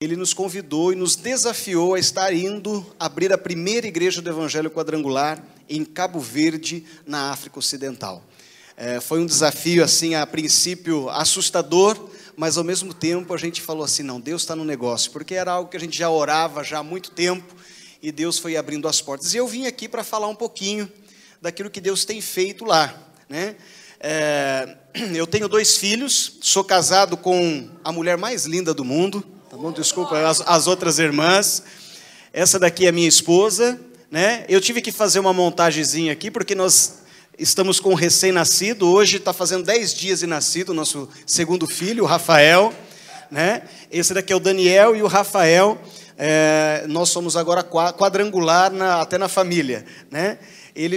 Ele nos convidou e nos desafiou a estar indo abrir a primeira igreja do Evangelho Quadrangular em Cabo Verde, na África Ocidental. Foi um desafio, assim, a princípio assustador, mas ao mesmo tempo a gente falou assim, não, Deus está no negócio, porque era algo que a gente já orava já há muito tempo, e Deus foi abrindo as portas. E eu vim aqui para falar um pouquinho daquilo que Deus tem feito lá, né? Eu tenho 2 filhos, sou casado com a mulher mais linda do mundo, tá bom? Desculpa as outras irmãs. Essa daqui é minha esposa, né? Eu tive que fazer uma montagenzinha aqui, porque nós estamos com um recém-nascido. Hoje está fazendo 10 dias de nascido, nosso segundo filho, o Rafael, né? Esse daqui é o Daniel e o Rafael. Nós somos agora quadrangular até na família, né?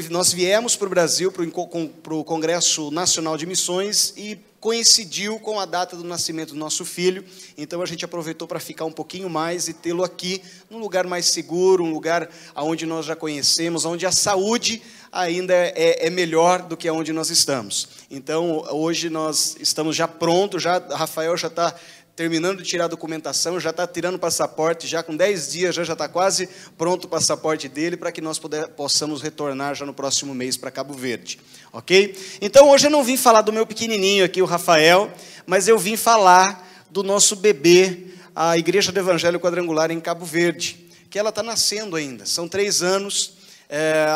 Nós viemos para o Brasil, para o Congresso Nacional de Missões, e coincidiu com a data do nascimento do nosso filho, então a gente aproveitou para ficar um pouquinho mais e tê-lo aqui, num lugar mais seguro, um lugar onde nós já conhecemos, onde a saúde ainda é melhor do que onde nós estamos. Então, hoje nós estamos já prontos, Rafael já está terminando de tirar a documentação, já está tirando o passaporte, já com 10 dias já está quase pronto o passaporte dele, para que nós possamos retornar já no próximo mês para Cabo Verde, ok? Então, hoje eu não vim falar do meu pequenininho aqui, o Rafael, mas eu vim falar do nosso bebê, a Igreja do Evangelho Quadrangular em Cabo Verde, que ela está nascendo ainda, são 3 anos.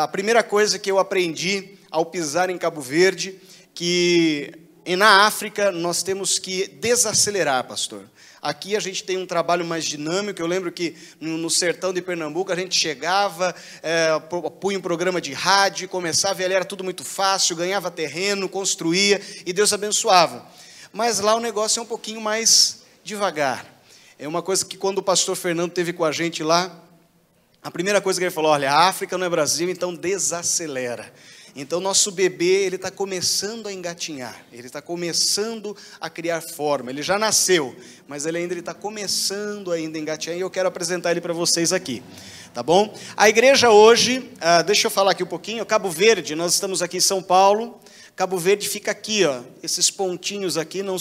A primeira coisa que eu aprendi ao pisar em Cabo Verde, e na África nós temos que desacelerar, pastor. Aqui a gente tem um trabalho mais dinâmico. Eu lembro que no sertão de Pernambuco a gente chegava, punha um programa de rádio, começava, e ali era tudo muito fácil, ganhava terreno, construía, e Deus abençoava. Mas lá o negócio é um pouquinho mais devagar. É uma coisa que quando o pastor Fernando esteve com a gente lá, a primeira coisa que ele falou, olha, a África não é Brasil, então desacelera. Então, nosso bebê, ele está começando a engatinhar, ele está começando a criar forma. Ele já nasceu, mas ele está começando ainda a engatinhar, e eu quero apresentar ele para vocês aqui, tá bom? A igreja hoje, deixa eu falar aqui um pouquinho, Cabo Verde, nós estamos aqui em São Paulo. Cabo Verde fica aqui, ó, esses pontinhos aqui não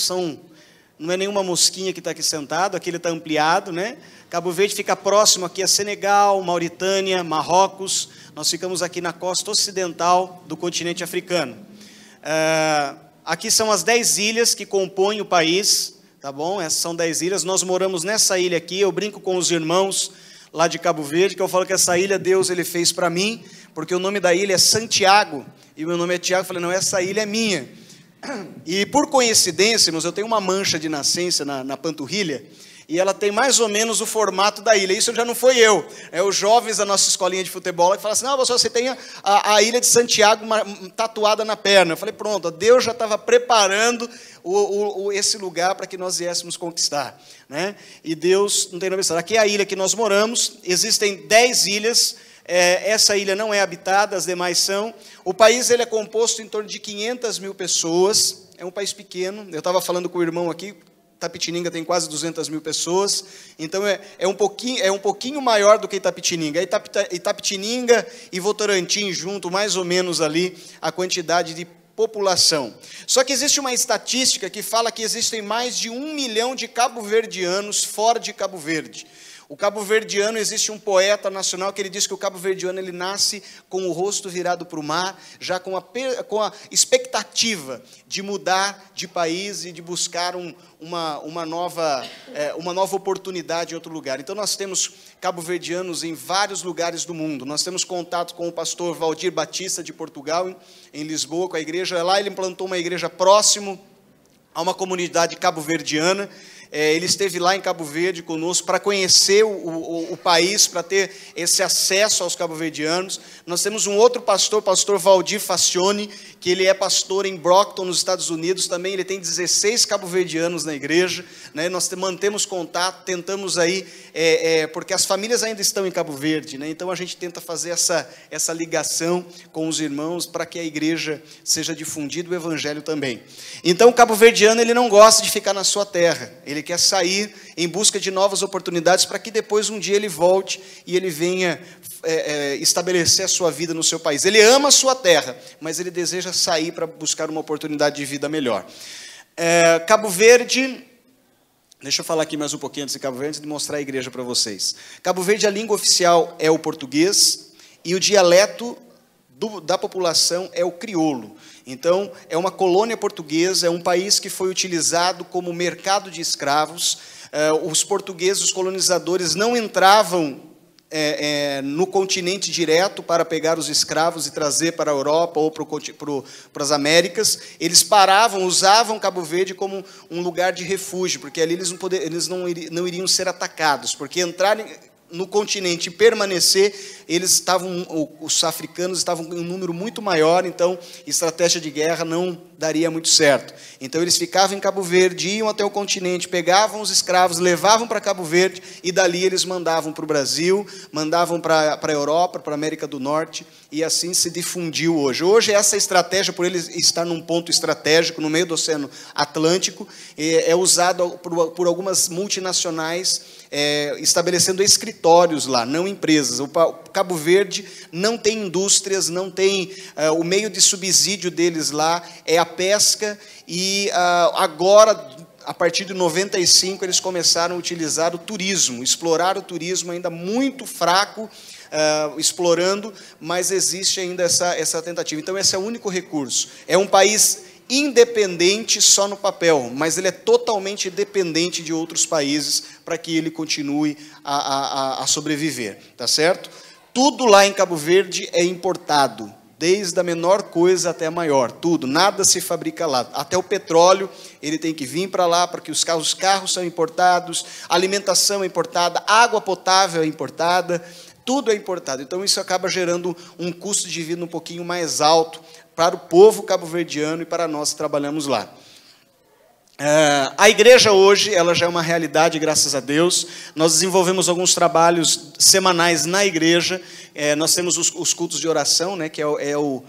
é nenhuma mosquinha que está aqui sentado, aqui ele está ampliado, né? Cabo Verde fica próximo aqui a Senegal, Mauritânia, Marrocos. Nós ficamos aqui na costa ocidental do continente africano. Aqui são as 10 ilhas que compõem o país, tá bom? Essas são 10 ilhas. Nós moramos nessa ilha aqui. Eu brinco com os irmãos lá de Cabo Verde, que eu falo que essa ilha Deus ele fez para mim, porque o nome da ilha é Santiago, e o meu nome é Tiago. Eu falei, não, essa ilha é minha. E por coincidência, eu tenho uma mancha de nascença na panturrilha, e ela tem mais ou menos o formato da ilha. Isso já não foi eu. É os jovens da nossa escolinha de futebol que falam assim, não, você tem a ilha de Santiago tatuada na perna. Eu falei, pronto, Deus já estava preparando esse lugar para que nós viéssemos conquistar, né? E Deus não tem noção. Aqui é a ilha que nós moramos, existem 10 ilhas, essa ilha não é habitada, as demais são. O país ele é composto em torno de 500 mil pessoas, é um país pequeno. Eu estava falando com o irmão aqui, Itapetininga tem quase 200 mil pessoas, então é um pouquinho maior do que Itapetininga. Itapetininga e Votorantim junto, mais ou menos ali, a quantidade de população. Só que existe uma estatística que fala que existem mais de 1 milhão de cabo-verdianos fora de Cabo Verde. O cabo-verdiano, existe um poeta nacional que ele diz que o cabo-verdiano ele nasce com o rosto virado para o mar, já com a expectativa de mudar de país e de buscar uma nova oportunidade em outro lugar. Então, nós temos cabo-verdianos em vários lugares do mundo. Nós temos contato com o pastor Valdir Batista, de Portugal, em Lisboa, com a igreja. Lá ele implantou uma igreja próximo a uma comunidade cabo-verdiana. Ele esteve lá em Cabo Verde conosco para conhecer o país, para ter esse acesso aos cabo-verdianos. Nós temos um outro pastor, pastor Valdir Facione, que ele é pastor em Brockton, nos Estados Unidos também. Ele tem 16 cabo-verdianos na igreja, né? Nós mantemos contato, tentamos aí, porque as famílias ainda estão em Cabo Verde, né? Então a gente tenta fazer essa ligação com os irmãos para que a igreja seja difundida, o evangelho também. Então o cabo-verdiano ele não gosta de ficar na sua terra, ele quer sair em busca de novas oportunidades para que depois um dia ele volte e ele venha estabelecer a sua vida no seu país. Ele ama a sua terra, mas ele deseja sair para buscar uma oportunidade de vida melhor. Cabo Verde Deixa eu falar aqui mais um pouquinho antes de Cabo Verde, antes de mostrar a igreja para vocês. Cabo Verde, a língua oficial é o português e o dialeto da população é o crioulo. Então, é uma colônia portuguesa, é um país que foi utilizado como mercado de escravos. Os portugueses, os colonizadores, não entravam no continente direto para pegar os escravos e trazer para a Europa ou para as Américas. Eles paravam, usavam Cabo Verde como um lugar de refúgio, porque ali eles não iriam ser atacados, porque entrarem no continente e permanecer, os africanos estavam em um número muito maior, então estratégia de guerra não daria muito certo. Então eles ficavam em Cabo Verde, iam até o continente, pegavam os escravos, levavam para Cabo Verde e dali eles mandavam para o Brasil, mandavam para a Europa, para a América do Norte, e assim se difundiu hoje. Hoje essa estratégia, por ele estar num ponto estratégico no meio do Oceano Atlântico, é usada por algumas multinacionais, estabelecendo escritórios lá, não empresas. O Cabo Verde não tem indústrias, não tem o meio de subsídio deles lá é a pesca, e agora, a partir de 95, eles começaram a utilizar o turismo, explorar o turismo ainda muito fraco, explorando, mas existe ainda essa tentativa. Então, esse é o único recurso. É um país independente só no papel, mas ele é totalmente dependente de outros países para que ele continue a sobreviver, tá certo? Tudo lá em Cabo Verde é importado, desde a menor coisa até a maior, tudo, nada se fabrica lá. Até o petróleo, ele tem que vir para lá, porque os carros são importados, a alimentação é importada, água potável é importada, tudo é importado. Então, isso acaba gerando um custo de vida um pouquinho mais alto para o povo cabo-verdiano e para nós que trabalhamos lá. A igreja hoje, ela já é uma realidade, graças a Deus. Nós desenvolvemos alguns trabalhos semanais na igreja. Nós temos os cultos de oração, né, que é o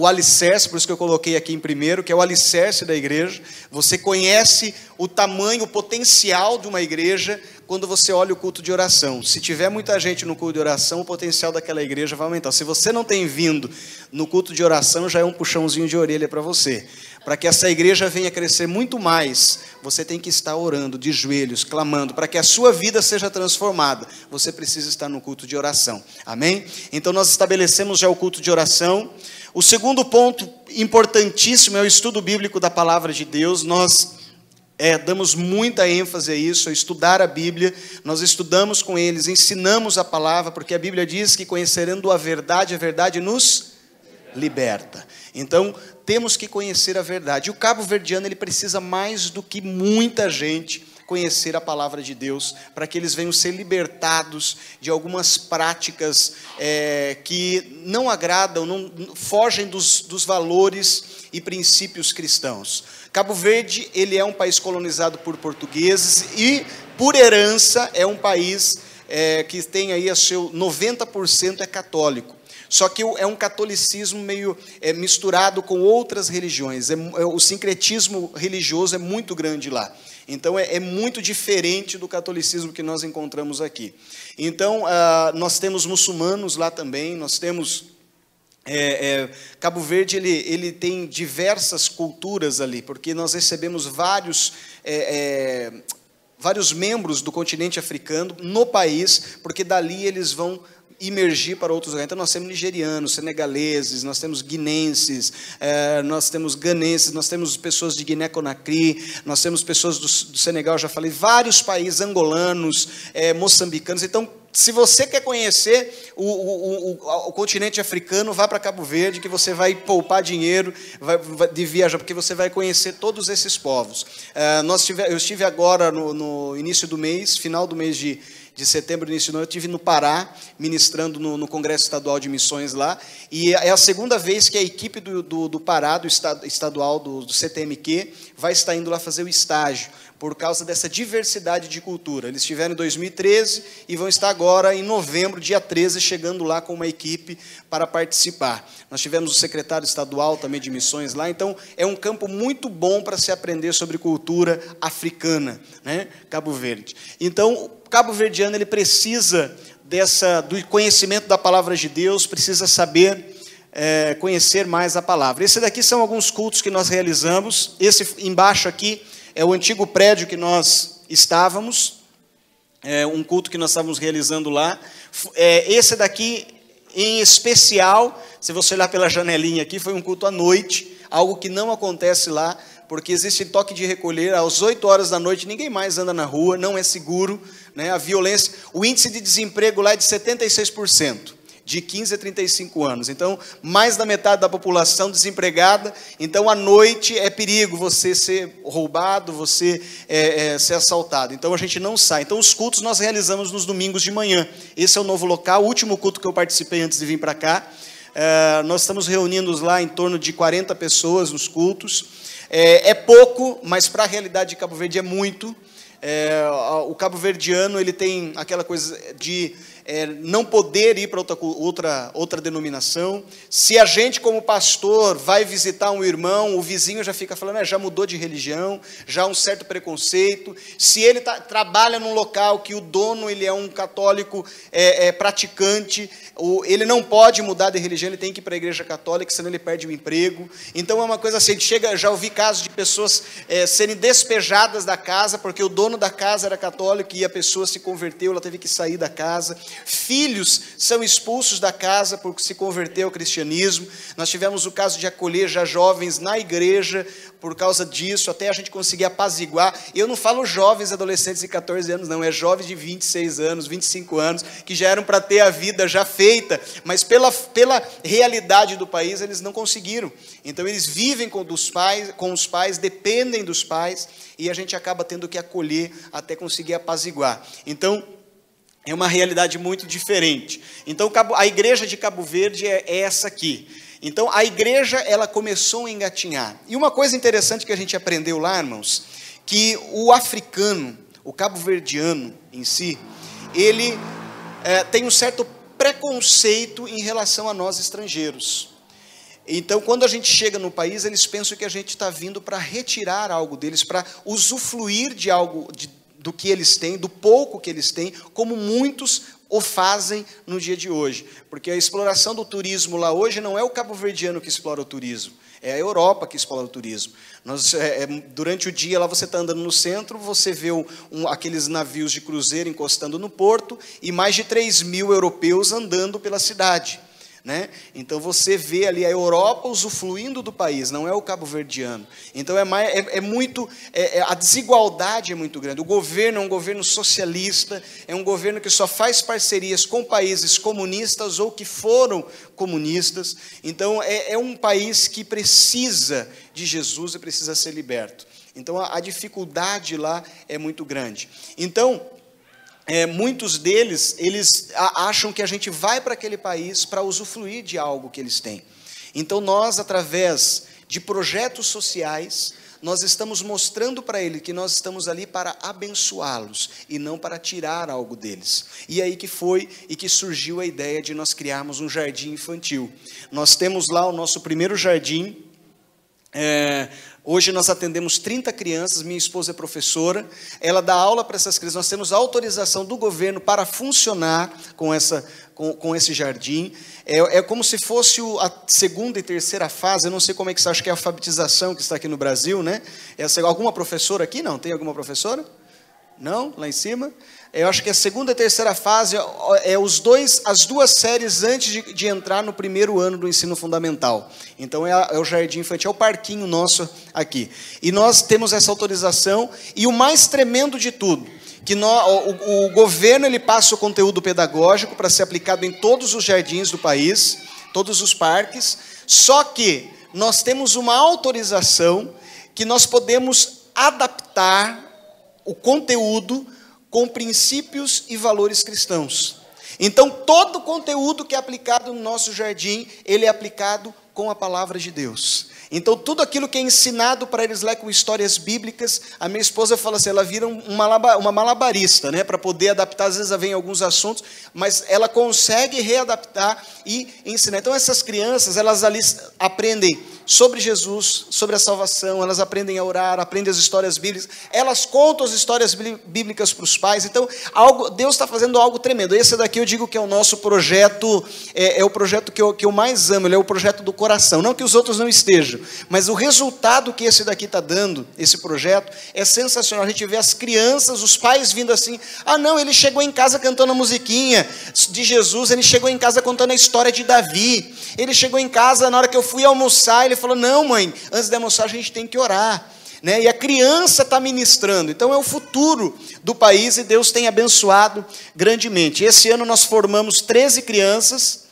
alicerce, por isso que eu coloquei aqui em primeiro, que é o alicerce da igreja. Você conhece o tamanho, o potencial de uma igreja quando você olha o culto de oração. Se tiver muita gente no culto de oração, o potencial daquela igreja vai aumentar. Se você não tem vindo no culto de oração, já é um puxãozinho de orelha para você. Para que essa igreja venha crescer muito mais, você tem que estar orando, de joelhos, clamando. Para que a sua vida seja transformada, você precisa estar no culto de oração. Amém? Então, nós estabelecemos já o culto de oração. O segundo ponto importantíssimo é o estudo bíblico da palavra de Deus. Nós damos muita ênfase a isso, a estudar a Bíblia. Nós estudamos com eles, ensinamos a palavra, porque a Bíblia diz que conhecendo a verdade nos liberta. Então, temos que conhecer a verdade. E o cabo-verdiano, ele precisa mais do que muita gente conhecer a palavra de Deus, para que eles venham ser libertados de algumas práticas que não agradam, não fogem dos valores e princípios cristãos. Cabo Verde, ele é um país colonizado por portugueses e, por herança, é um país que tem aí 90% é católico. Só que é um catolicismo meio misturado com outras religiões. O sincretismo religioso é muito grande lá. Então, é muito diferente do catolicismo que nós encontramos aqui. Então, nós temos muçulmanos lá também, nós temos... Cabo Verde, ele tem diversas culturas ali, porque nós recebemos vários membros do continente africano no país, porque dali eles vão imergir para outros lugares. Então, nós temos nigerianos, senegaleses, nós temos guinenses, nós temos ganenses, nós temos pessoas de Guiné-Conakry, nós temos pessoas do Senegal, já falei, vários países, angolanos, moçambicanos. Então, se você quer conhecer o continente africano, vá para Cabo Verde, que você vai poupar dinheiro de viajar, porque você vai conhecer todos esses povos. Eu estive agora no início do mês, final do mês de setembro, início de novembro, eu estive no Pará, ministrando no Congresso Estadual de Missões lá, e é a segunda vez que a equipe do Pará, do estadual do CTMQ, vai estar indo lá fazer o estágio, por causa dessa diversidade de cultura. Eles estiveram em 2013 e vão estar agora em novembro, dia 13, chegando lá com uma equipe para participar. Nós tivemos o secretário estadual também de missões lá, então é um campo muito bom para se aprender sobre cultura africana, né? Cabo Verde. Então, o cabo-verdiano, ele precisa do conhecimento da palavra de Deus, precisa saber conhecer mais a palavra. Esses daqui são alguns cultos que nós realizamos. Esse embaixo aqui é o antigo prédio que nós estávamos, um culto que nós estávamos realizando lá. Esse daqui, em especial, se você olhar pela janelinha aqui, foi um culto à noite, algo que não acontece lá, porque existe toque de recolher, às 8 horas da noite, ninguém mais anda na rua, não é seguro, né? A violência, o índice de desemprego lá é de 76%. De 15 a 35 anos. Então, mais da metade da população desempregada. Então, à noite é perigo você ser roubado, você ser assaltado. Então, a gente não sai. Então, os cultos nós realizamos nos domingos de manhã. Esse é o novo local. O último culto que eu participei antes de vir para cá. Nós estamos reunindo lá em torno de 40 pessoas nos cultos. É pouco, mas para a realidade de Cabo Verde é muito. O cabo-verdiano ele tem aquela coisa de não poder ir para outra denominação. Se a gente, como pastor, vai visitar um irmão, o vizinho já fica falando, já mudou de religião, já há um certo preconceito. Se ele trabalha num local que o dono ele é um católico praticante, ele não pode mudar de religião, ele tem que ir para a igreja católica, senão ele perde o emprego. Então é uma coisa assim, já ouvi casos de pessoas serem despejadas da casa, porque o dono da casa era católico e a pessoa se converteu, ela teve que sair da casa. Filhos são expulsos da casa porque se converteu ao cristianismo. Nós tivemos o caso de acolher já jovens na igreja por causa disso, até a gente conseguir apaziguar. Eu não falo jovens, adolescentes de 14 anos, não, é jovens de 26 anos, 25 anos, que já eram para ter a vida já feita, mas pela realidade do país, eles não conseguiram. Então, eles vivem com os pais, dependem dos pais, e a gente acaba tendo que acolher até conseguir apaziguar. Então, é uma realidade muito diferente. Então, a igreja de Cabo Verde é essa aqui. Então, a igreja, ela começou a engatinhar. E uma coisa interessante que a gente aprendeu lá, irmãos, que o africano, o cabo-verdiano em si, ele tem um certo preconceito em relação a nós estrangeiros. Então, quando a gente chega no país, eles pensam que a gente está vindo para retirar algo deles, para usufruir de algo, do que eles têm, do pouco que eles têm, como muitos o fazem no dia de hoje. Porque a exploração do turismo lá hoje não é o cabo-verdiano que explora o turismo, é a Europa que explora o turismo. Durante o dia, lá você está andando no centro, você vê aqueles navios de cruzeiro encostando no porto e mais de 3.000 europeus andando pela cidade. Né? Então você vê ali a Europa usufruindo do país, não é o cabo-verdiano. Então a desigualdade é muito grande. O governo é um governo socialista, é um governo que só faz parcerias com países comunistas ou que foram comunistas. Então é um país que precisa de Jesus e precisa ser liberto. Então a dificuldade lá é muito grande. Então muitos deles, eles acham que a gente vai para aquele país para usufruir de algo que eles têm. Então nós, através de projetos sociais, nós estamos mostrando para eles que nós estamos ali para abençoá-los e não para tirar algo deles. E aí que surgiu a ideia de nós criarmos um jardim infantil. Nós temos lá o nosso primeiro jardim. Hoje nós atendemos 30 crianças, minha esposa é professora, ela dá aula para essas crianças, nós temos autorização do governo para funcionar com esse jardim. É como se fosse a segunda e terceira fase, eu não sei como é que você acha que é a alfabetização que está aqui no Brasil, né? Alguma professora aqui? Não, tem alguma professora? Não? Lá em cima? Eu acho que a segunda e terceira fase as duas séries antes de entrar no primeiro ano do ensino fundamental. Então é o jardim infantil, é o parquinho nosso aqui. E nós temos essa autorização, e o mais tremendo de tudo, que o governo ele passa o conteúdo pedagógico para ser aplicado em todos os jardins do país, todos os parques, só que nós temos uma autorização que nós podemos adaptar o conteúdo com princípios e valores cristãos. Então, todo o conteúdo que é aplicado no nosso jardim, ele é aplicado com a palavra de Deus. Então, tudo aquilo que é ensinado para eles lá com histórias bíblicas, a minha esposa fala assim, ela vira uma malabarista, né, para poder adaptar, às vezes vem alguns assuntos, mas ela consegue readaptar e ensinar. Então, essas crianças, elas ali aprendem sobre Jesus, sobre a salvação, elas aprendem a orar, aprendem as histórias bíblicas, elas contam as histórias bíblicas para os pais. Então, Deus está fazendo algo tremendo. Esse daqui eu digo que é o nosso projeto, é o projeto que eu mais amo, ele é o projeto do coração, não que os outros não estejam, vejam, mas o resultado que esse daqui está dando, esse projeto, é sensacional. A gente vê as crianças, os pais vindo assim, não, ele chegou em casa cantando a musiquinha de Jesus, ele chegou em casa contando a história de Davi, ele chegou em casa, na hora que eu fui almoçar, ele falou, não mãe, antes de almoçar a gente tem que orar. E a criança está ministrando, então é o futuro do país e Deus tem abençoado grandemente. Esse ano nós formamos 13 crianças,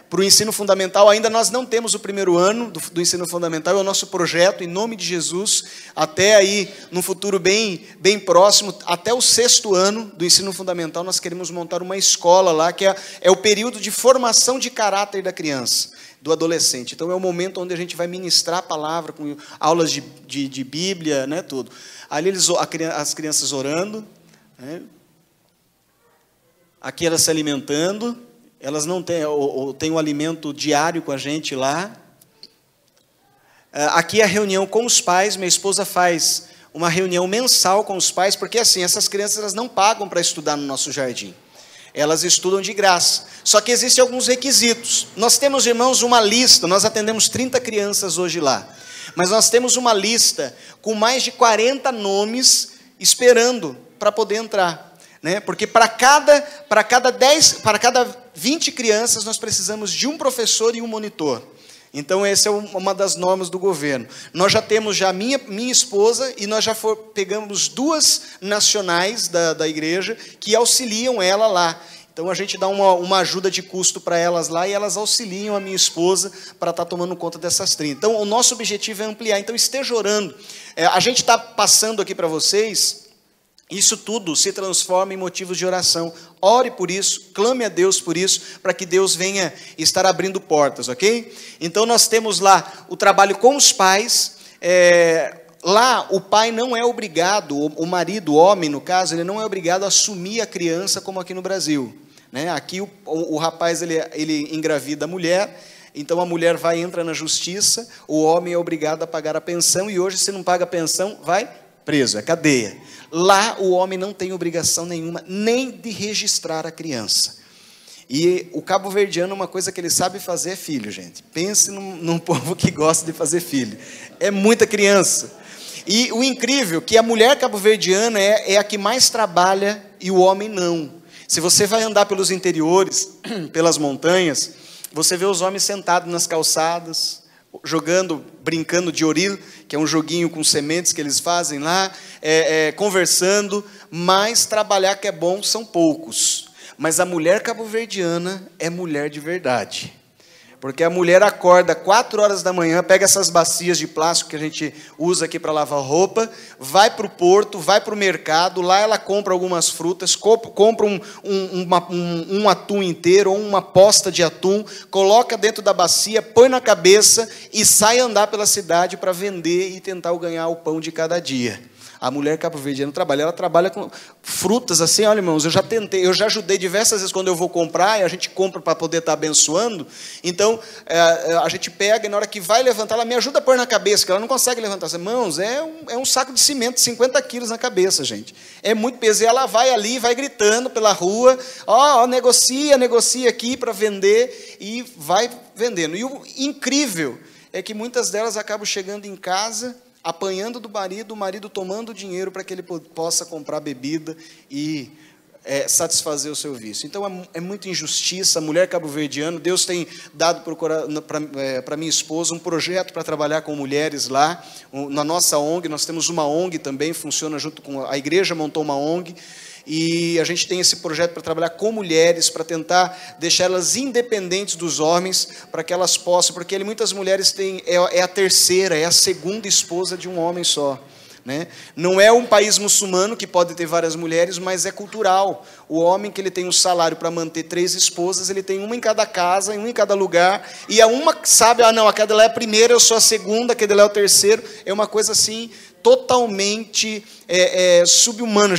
para o ensino fundamental. Ainda nós não temos o primeiro ano do ensino fundamental, é o nosso projeto, em nome de Jesus, até aí, num futuro bem próximo, até o 6º ano do ensino fundamental, nós queremos montar uma escola lá, que é o período de formação de caráter da criança, do adolescente. Então é o momento onde a gente vai ministrar a palavra, com aulas de Bíblia, tudo. Ali as crianças orando, aqui elas se alimentando, elas não têm, ou tem um alimento diário com a gente lá. Aqui a reunião com os pais, minha esposa faz uma reunião mensal com os pais, porque assim, essas crianças elas não pagam para estudar no nosso jardim. Elas estudam de graça. Só que existem alguns requisitos. Nós temos, irmãos, uma lista, nós atendemos 30 crianças hoje lá. Mas nós temos uma lista com mais de 40 nomes esperando para poder entrar. Porque para cada 20 crianças nós precisamos de um professor e um monitor. Então essa é uma das normas do governo. Nós já temos minha esposa e nós já pegamos 2 nacionais da igreja que auxiliam ela lá. Então a gente dá uma ajuda de custo para elas lá e elas auxiliam a minha esposa para estar tomando conta dessas 30. Então o nosso objetivo é ampliar. Então esteja orando. A gente está passando aqui para vocês. Isso tudo se transforma em motivos de oração. Ore por isso, clame a Deus por isso, para que Deus venha estar abrindo portas, ok? Então nós temos lá o trabalho com os pais. Lá o pai não é obrigado, o marido, o homem no caso, ele não é obrigado a assumir a criança como aqui no Brasil. Aqui o rapaz ele engravida a mulher, então a mulher entra na justiça, o homem é obrigado a pagar a pensão, e hoje se não paga a pensão, vai preso, é cadeia. Lá o homem não tem obrigação nenhuma, nem de registrar a criança. E o cabo-verdiano, uma coisa que ele sabe fazer é filho, gente. Pense num povo que gosta de fazer filho. É muita criança. E o incrível é que a mulher cabo-verdiana é a que mais trabalha e o homem não. Se você vai andar pelos interiores, pelas montanhas, você vê os homens sentados nas calçadas, brincando de oril, que é um joguinho com sementes que eles fazem lá, conversando, mas trabalhar que é bom são poucos. Mas a mulher cabo-verdiana é mulher de verdade. Porque a mulher acorda 4 horas da manhã, pega essas bacias de plástico que a gente usa aqui para lavar roupa, vai para o porto, vai para o mercado, lá ela compra algumas frutas, compra um atum inteiro, ou uma posta de atum, coloca dentro da bacia, põe na cabeça e sai andar pela cidade para vender e tentar ganhar o pão de cada dia. A mulher cabo-verdiana ela trabalha com frutas assim, olha irmãos, eu já ajudei diversas vezes quando eu vou comprar, e a gente compra para poder estar abençoando, então a gente pega e na hora que vai levantar, ela me ajuda a pôr na cabeça, que ela não consegue levantar. Irmãos, é um saco de cimento, 50 quilos na cabeça, gente. É muito peso, e ela vai ali, vai gritando pela rua, negocia aqui para vender, e vai vendendo. E o incrível é que muitas delas acabam chegando em casa, apanhando do marido, o marido tomando dinheiro para que ele possa comprar bebida e satisfazer o seu vício. Então é muita injustiça. A mulher cabo-verdiana, Deus tem dado para minha esposa um projeto para trabalhar com mulheres lá, na nossa ONG. Nós temos uma ONG também, funciona junto com a igreja, montou uma ONG, e a gente tem esse projeto para trabalhar com mulheres, para tentar deixá-las independentes dos homens, para que elas possam, porque muitas mulheres é a terceira, é a segunda esposa de um homem só. Não é um país muçulmano que pode ter várias mulheres, mas é cultural. O homem que ele tem um salário para manter 3 esposas, ele tem uma em cada casa, uma em cada lugar, e a uma sabe, aquela é a primeira, eu sou a segunda, aquele é o terceiro. É uma coisa assim totalmente subhumana.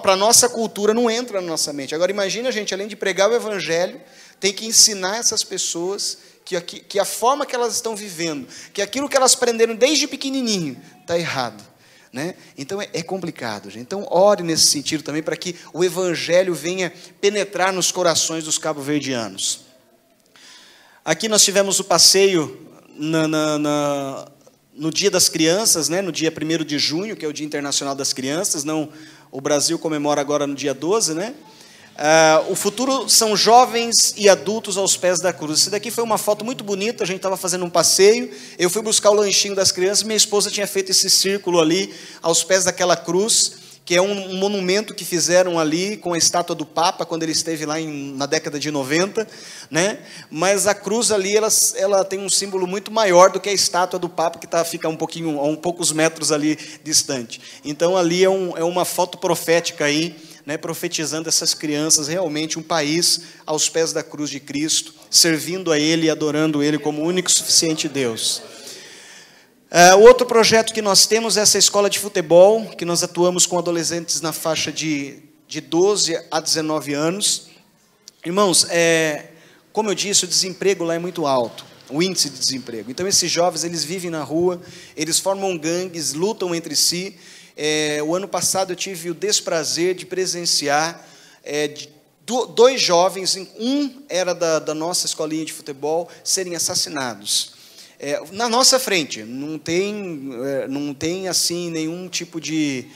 Para a nossa cultura não entra na nossa mente. Agora imagina, gente, além de pregar o evangelho, tem que ensinar essas pessoas que a forma que elas estão vivendo, que aquilo que elas aprenderam desde pequenininho está errado. Então é complicado, gente. Então ore nesse sentido também, para que o evangelho venha penetrar nos corações dos cabo-verdianos. Aqui nós tivemos o passeio no Dia das Crianças, né, no dia 1º de junho, que é o Dia Internacional das Crianças. Não, o Brasil comemora agora no dia 12, né? O futuro são jovens e adultos aos pés da cruz. Isso daqui foi uma foto muito bonita, a gente estava fazendo um passeio, eu fui buscar o lanchinho das crianças, minha esposa tinha feito esse círculo ali, aos pés daquela cruz, que é um monumento que fizeram ali com a estátua do Papa, quando ele esteve lá na década de 90, né? Mas a cruz ali, ela tem um símbolo muito maior do que a estátua do Papa, que fica a poucos metros ali distante. Então ali é uma foto profética aí, né, profetizando essas crianças, realmente um país aos pés da cruz de Cristo, servindo a Ele e adorando Ele como o único e suficiente Deus. O outro projeto que nós temos é essa escola de futebol, que nós atuamos com adolescentes na faixa de 12 a 19 anos. Irmãos, como eu disse, o desemprego lá é muito alto, o índice de desemprego. Então esses jovens, eles vivem na rua, eles formam gangues, lutam entre si. O ano passado eu tive o desprazer de presenciar 2 jovens, um era da nossa escolinha de futebol, serem assassinados. Na nossa frente, não tem assim nenhum tipo de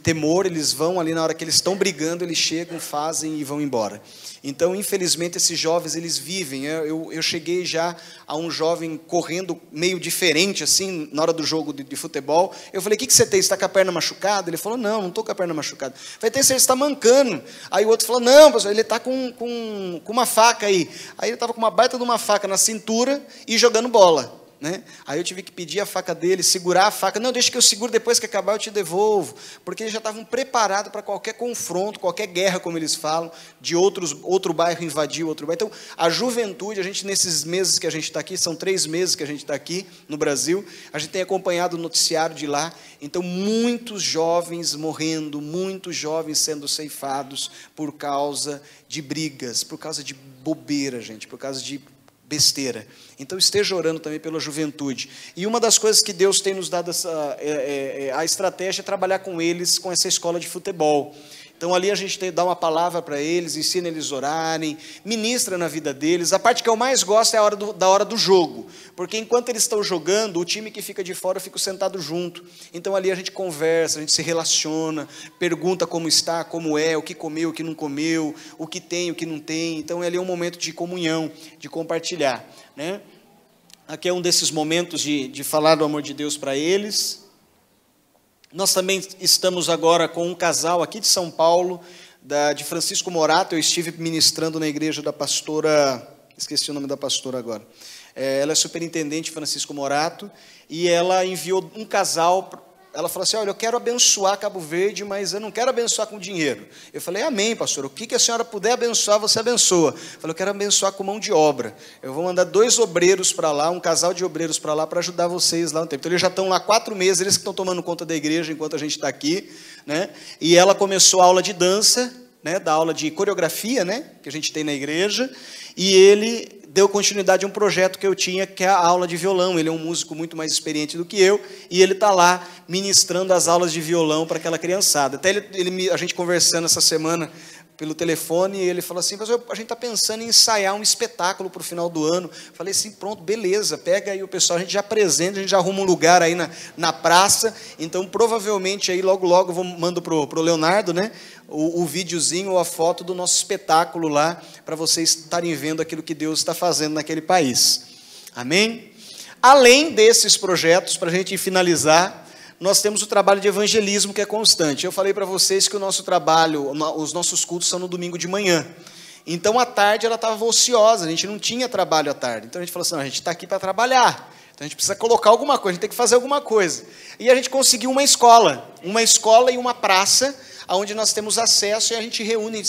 temor, eles vão ali na hora que eles estão brigando, eles chegam, fazem e vão embora. Então, infelizmente, esses jovens, eles vivem. Eu cheguei já a um jovem correndo meio diferente, assim, na hora do jogo de futebol. Eu falei, o que você tem? Você está com a perna machucada? Ele falou, não estou com a perna machucada. Eu falei, tem certeza, você está mancando. Aí o outro falou, não, pastor, ele está com uma faca aí. Aí ele estava com uma baita de uma faca na cintura e jogando bola. Né? Aí eu tive que pedir a faca dele, segurar a faca. Não, deixa que eu seguro, depois que acabar eu te devolvo. Porque eles já estavam preparados para qualquer confronto, qualquer guerra, como eles falam, de outro bairro invadir outro bairro. Então, a juventude, a gente nesses meses que a gente está aqui, são 3 meses que a gente está aqui no Brasil, a gente tem acompanhado o noticiário de lá. Então, muitos jovens morrendo, muitos jovens sendo ceifados por causa de brigas, por causa de bobeira, gente, por causa de besteira. Então esteja orando também pela juventude. E uma das coisas que Deus tem nos dado a estratégia é trabalhar com eles, com essa escola de futebol. Então ali a gente dá uma palavra para eles, ensina eles a orarem, ministra na vida deles. A parte que eu mais gosto é da hora do jogo, porque enquanto eles estão jogando, o time que fica de fora fica sentado junto. Então ali a gente conversa, a gente se relaciona, pergunta como está, como é, o que comeu, o que não comeu, o que tem, o que não tem. Então ali é um momento de comunhão, de compartilhar, né? Aqui é um desses momentos de falar do amor de Deus para eles. Nós também estamos agora com um casal aqui de São Paulo, de Francisco Morato. Eu estive ministrando na igreja da pastora, esqueci o nome da pastora agora. Ela é superintendente Francisco Morato, e ela enviou um casal. Ela falou assim, olha, eu quero abençoar Cabo Verde, mas eu não quero abençoar com dinheiro. Eu falei, amém, pastor, o que a senhora puder abençoar, você abençoa. Eu falei, eu quero abençoar com mão de obra. Eu vou mandar 2 obreiros para lá, um casal de obreiros para lá, para ajudar vocês lá no tempo. Então, eles já estão lá 4 meses, eles que estão tomando conta da igreja enquanto a gente está aqui, né? E ela começou a aula de dança, né? Da aula de coreografia, né? Que a gente tem na igreja, e ele deu continuidade a um projeto que eu tinha, que é a aula de violão. Ele é um músico muito mais experiente do que eu, e ele está lá ministrando as aulas de violão para aquela criançada. Até a gente conversando essa semana pelo telefone, e ele falou assim, mas a gente está pensando em ensaiar um espetáculo para o final do ano. Falei assim, pronto, beleza, pega aí o pessoal, a gente já apresenta, a gente já arruma um lugar aí na praça. Então, provavelmente, aí logo eu mando para o Leonardo, né, o videozinho ou a foto do nosso espetáculo lá, para vocês estarem vendo aquilo que Deus está fazendo naquele país. Amém? Além desses projetos, para a gente finalizar, nós temos o trabalho de evangelismo que é constante. Eu falei para vocês que o nosso trabalho, os nossos cultos são no domingo de manhã. Então, à tarde, ela estava ociosa, a gente não tinha trabalho à tarde. Então, a gente falou assim, não, a gente está aqui para trabalhar. Então, a gente precisa colocar alguma coisa, a gente tem que fazer alguma coisa. E a gente conseguiu uma escola e uma praça, onde nós temos acesso, e a gente reúne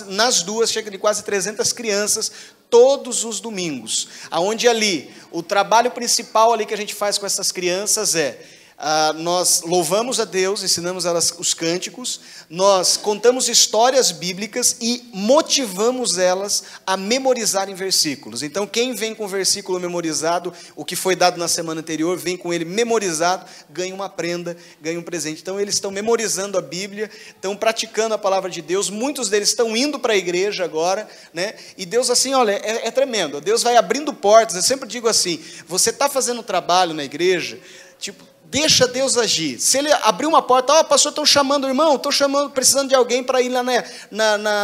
nas duas, cerca de quase 300 crianças, todos os domingos. Onde ali, o trabalho principal ali que a gente faz com essas crianças nós louvamos a Deus, ensinamos elas os cânticos, nós contamos histórias bíblicas e motivamos elas a memorizarem versículos. Então, quem vem com o versículo memorizado, o que foi dado na semana anterior, vem com ele memorizado, ganha uma prenda, ganha um presente. Então, eles estão memorizando a Bíblia, estão praticando a palavra de Deus, muitos deles estão indo para a igreja agora, né? E Deus, assim, olha, é tremendo, Deus vai abrindo portas. Eu sempre digo assim, você está fazendo trabalho na igreja, tipo, deixa Deus agir. Se ele abrir uma porta, pastor, estão chamando o irmão, estão chamando, precisando de alguém para ir lá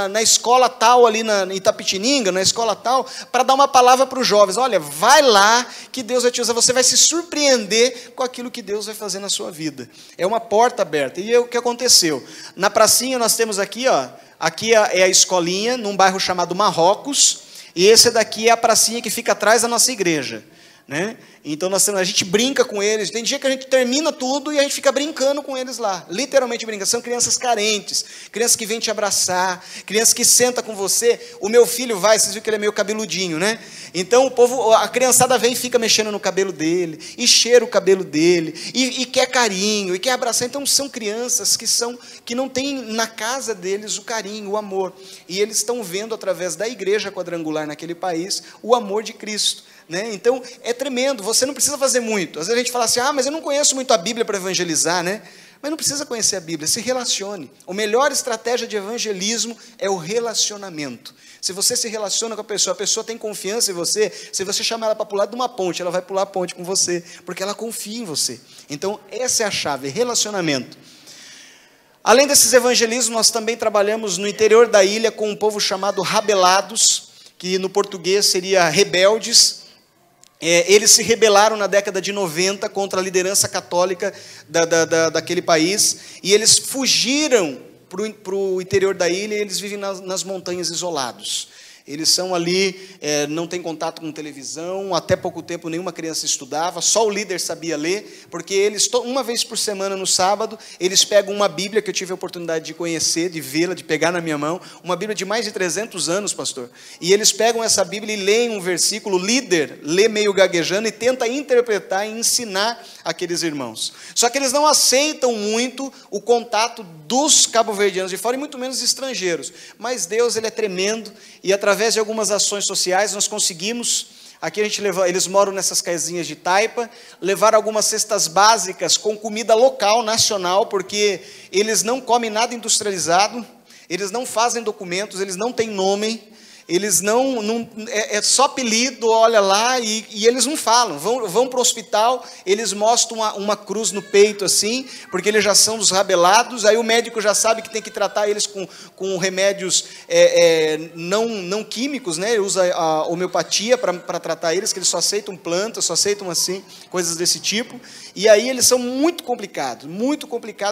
na escola tal, ali em Itapetininga, na escola tal, para dar uma palavra para os jovens. Olha, vai lá que Deus vai te usar, você vai se surpreender com aquilo que Deus vai fazer na sua vida. É uma porta aberta. E o que aconteceu? Na pracinha nós temos aqui, aqui é a escolinha, num bairro chamado Marrocos, e esse daqui é a pracinha que fica atrás da nossa igreja, né? Então a gente brinca com eles, tem dia que a gente termina tudo e a gente fica brincando com eles lá, literalmente brincando. São crianças carentes, crianças que vêm te abraçar, crianças que sentam com você. O meu filho vai, vocês viram que ele é meio cabeludinho, né? Então a criançada vem e fica mexendo no cabelo dele, e cheira o cabelo dele, e quer carinho, e quer abraçar. Então são crianças que não têm na casa deles o carinho, o amor, e eles estão vendo através da igreja quadrangular naquele país, o amor de Cristo, né? Então é tremendo, você não precisa fazer muito. Às vezes a gente fala assim, mas eu não conheço muito a Bíblia para evangelizar, né? Mas não precisa conhecer a Bíblia, se relacione. A melhor estratégia de evangelismo é o relacionamento. Se você se relaciona com a pessoa tem confiança em você, se você chamar ela para pular de uma ponte, ela vai pular a ponte com você, porque ela confia em você. Então essa é a chave, relacionamento. Além desses evangelismos, nós também trabalhamos no interior da ilha com um povo chamado rabelados, que no português seria rebeldes. Eles se rebelaram na década de 90 contra a liderança católica daquele país, e eles fugiram para o interior da ilha, e eles vivem nas montanhas isolados. Eles são ali, não tem contato com televisão, até pouco tempo nenhuma criança estudava, só o líder sabia ler, porque eles, uma vez por semana no sábado, eles pegam uma Bíblia, que eu tive a oportunidade de conhecer, de vê-la, de pegar na minha mão, uma Bíblia de mais de 300 anos, pastor, e eles pegam essa Bíblia e leem um versículo, o líder lê meio gaguejando e tenta interpretar e ensinar aqueles irmãos. Só que eles não aceitam muito o contato dos cabo-verdianos de fora, e muito menos estrangeiros, mas Deus, ele é tremendo, e através de algumas ações sociais, nós conseguimos, aqui eles moram nessas casinhas de taipa, levar algumas cestas básicas com comida local, nacional, porque eles não comem nada industrializado, eles não fazem documentos, eles não têm nome, eles é só apelido, olha lá, e eles não falam, vão para o hospital, eles mostram uma cruz no peito assim, porque eles já são dos rabelados, aí o médico já sabe que tem que tratar eles com remédios não químicos, né? Ele usa a homeopatia para tratar eles, que eles só aceitam plantas, só aceitam assim, coisas desse tipo, e aí eles são muito complicado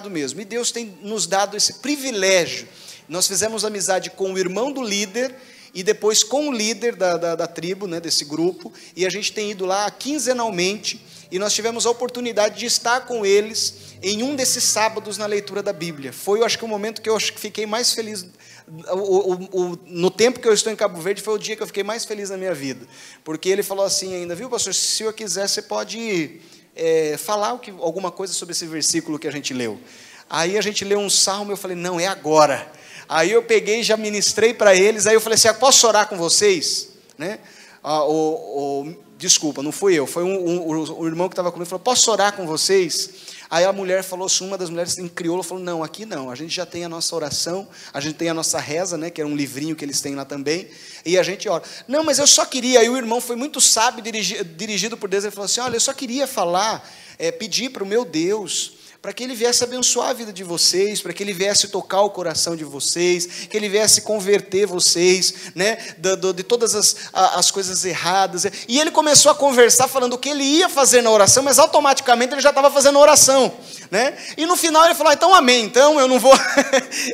mesmo, e Deus tem nos dado esse privilégio. Nós fizemos amizade com o irmão do líder, e depois com o líder da tribo, né, desse grupo, e a gente tem ido lá quinzenalmente, e nós tivemos a oportunidade de estar com eles em um desses sábados na leitura da Bíblia. Foi, eu acho que o momento que eu fiquei mais feliz, no tempo que eu estou em Cabo Verde, foi o dia que eu fiquei mais feliz na minha vida, porque ele falou assim ainda, viu, pastor, se eu quiser, você pode falar alguma coisa sobre esse versículo que a gente leu. Aí a gente leu um salmo, eu falei, não, é agora. Aí eu peguei e já ministrei para eles, aí eu falei assim, posso orar com vocês? Né? Desculpa, não fui eu, foi o irmão que estava comigo, falou, posso orar com vocês? Aí a mulher falou assim, uma das mulheres em crioulo, falou, não, aqui não, a gente já tem a nossa oração, a gente tem a nossa reza, né, que era um livrinho que eles têm lá também, e a gente ora. Não, mas eu só queria, aí o irmão foi muito sábio, dirigido por Deus, ele falou assim, olha, eu só queria falar, pedir para o meu Deus, para que ele viesse abençoar a vida de vocês, para que ele viesse tocar o coração de vocês, que ele viesse converter vocês, né, de todas as coisas erradas. E ele começou a conversar, falando o que ele ia fazer na oração, mas automaticamente ele já estava fazendo a oração, né? E no final ele falou, então amém, então eu não vou,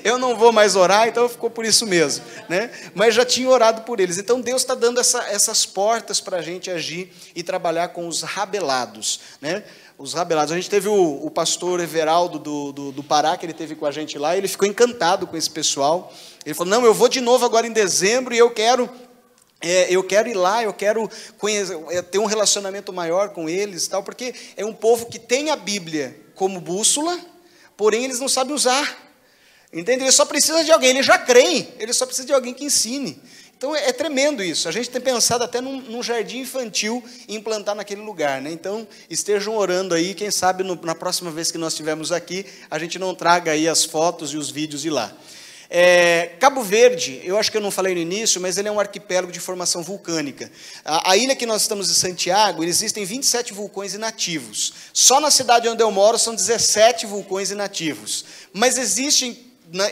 eu não vou mais orar, então ficou por isso mesmo, né? Mas já tinha orado por eles. Então Deus está dando essas portas para a gente agir e trabalhar com os rabelados, né? Os rabelados. A gente teve o pastor Everaldo do Pará, que ele teve com a gente lá, e ele ficou encantado com esse pessoal. Ele falou, não, eu vou de novo agora em dezembro, e eu quero eu quero ir lá, eu quero ter um relacionamento maior com eles, tal, porque é um povo que tem a Bíblia como bússola, porém eles não sabem usar. Entende? Eles só precisam de alguém, eles já creem, eles só precisam de alguém que ensine. Então é tremendo isso. A gente tem pensado até num jardim infantil implantar naquele lugar, né? Então estejam orando aí, quem sabe na próxima vez que nós estivermos aqui, a gente não traga aí as fotos e os vídeos de lá. Cabo Verde, eu acho que eu não falei no início, mas ele é um arquipélago de formação vulcânica. A ilha que nós estamos em Santiago, existem 27 vulcões inativos. Só na cidade onde eu moro são 17 vulcões inativos. Mas existem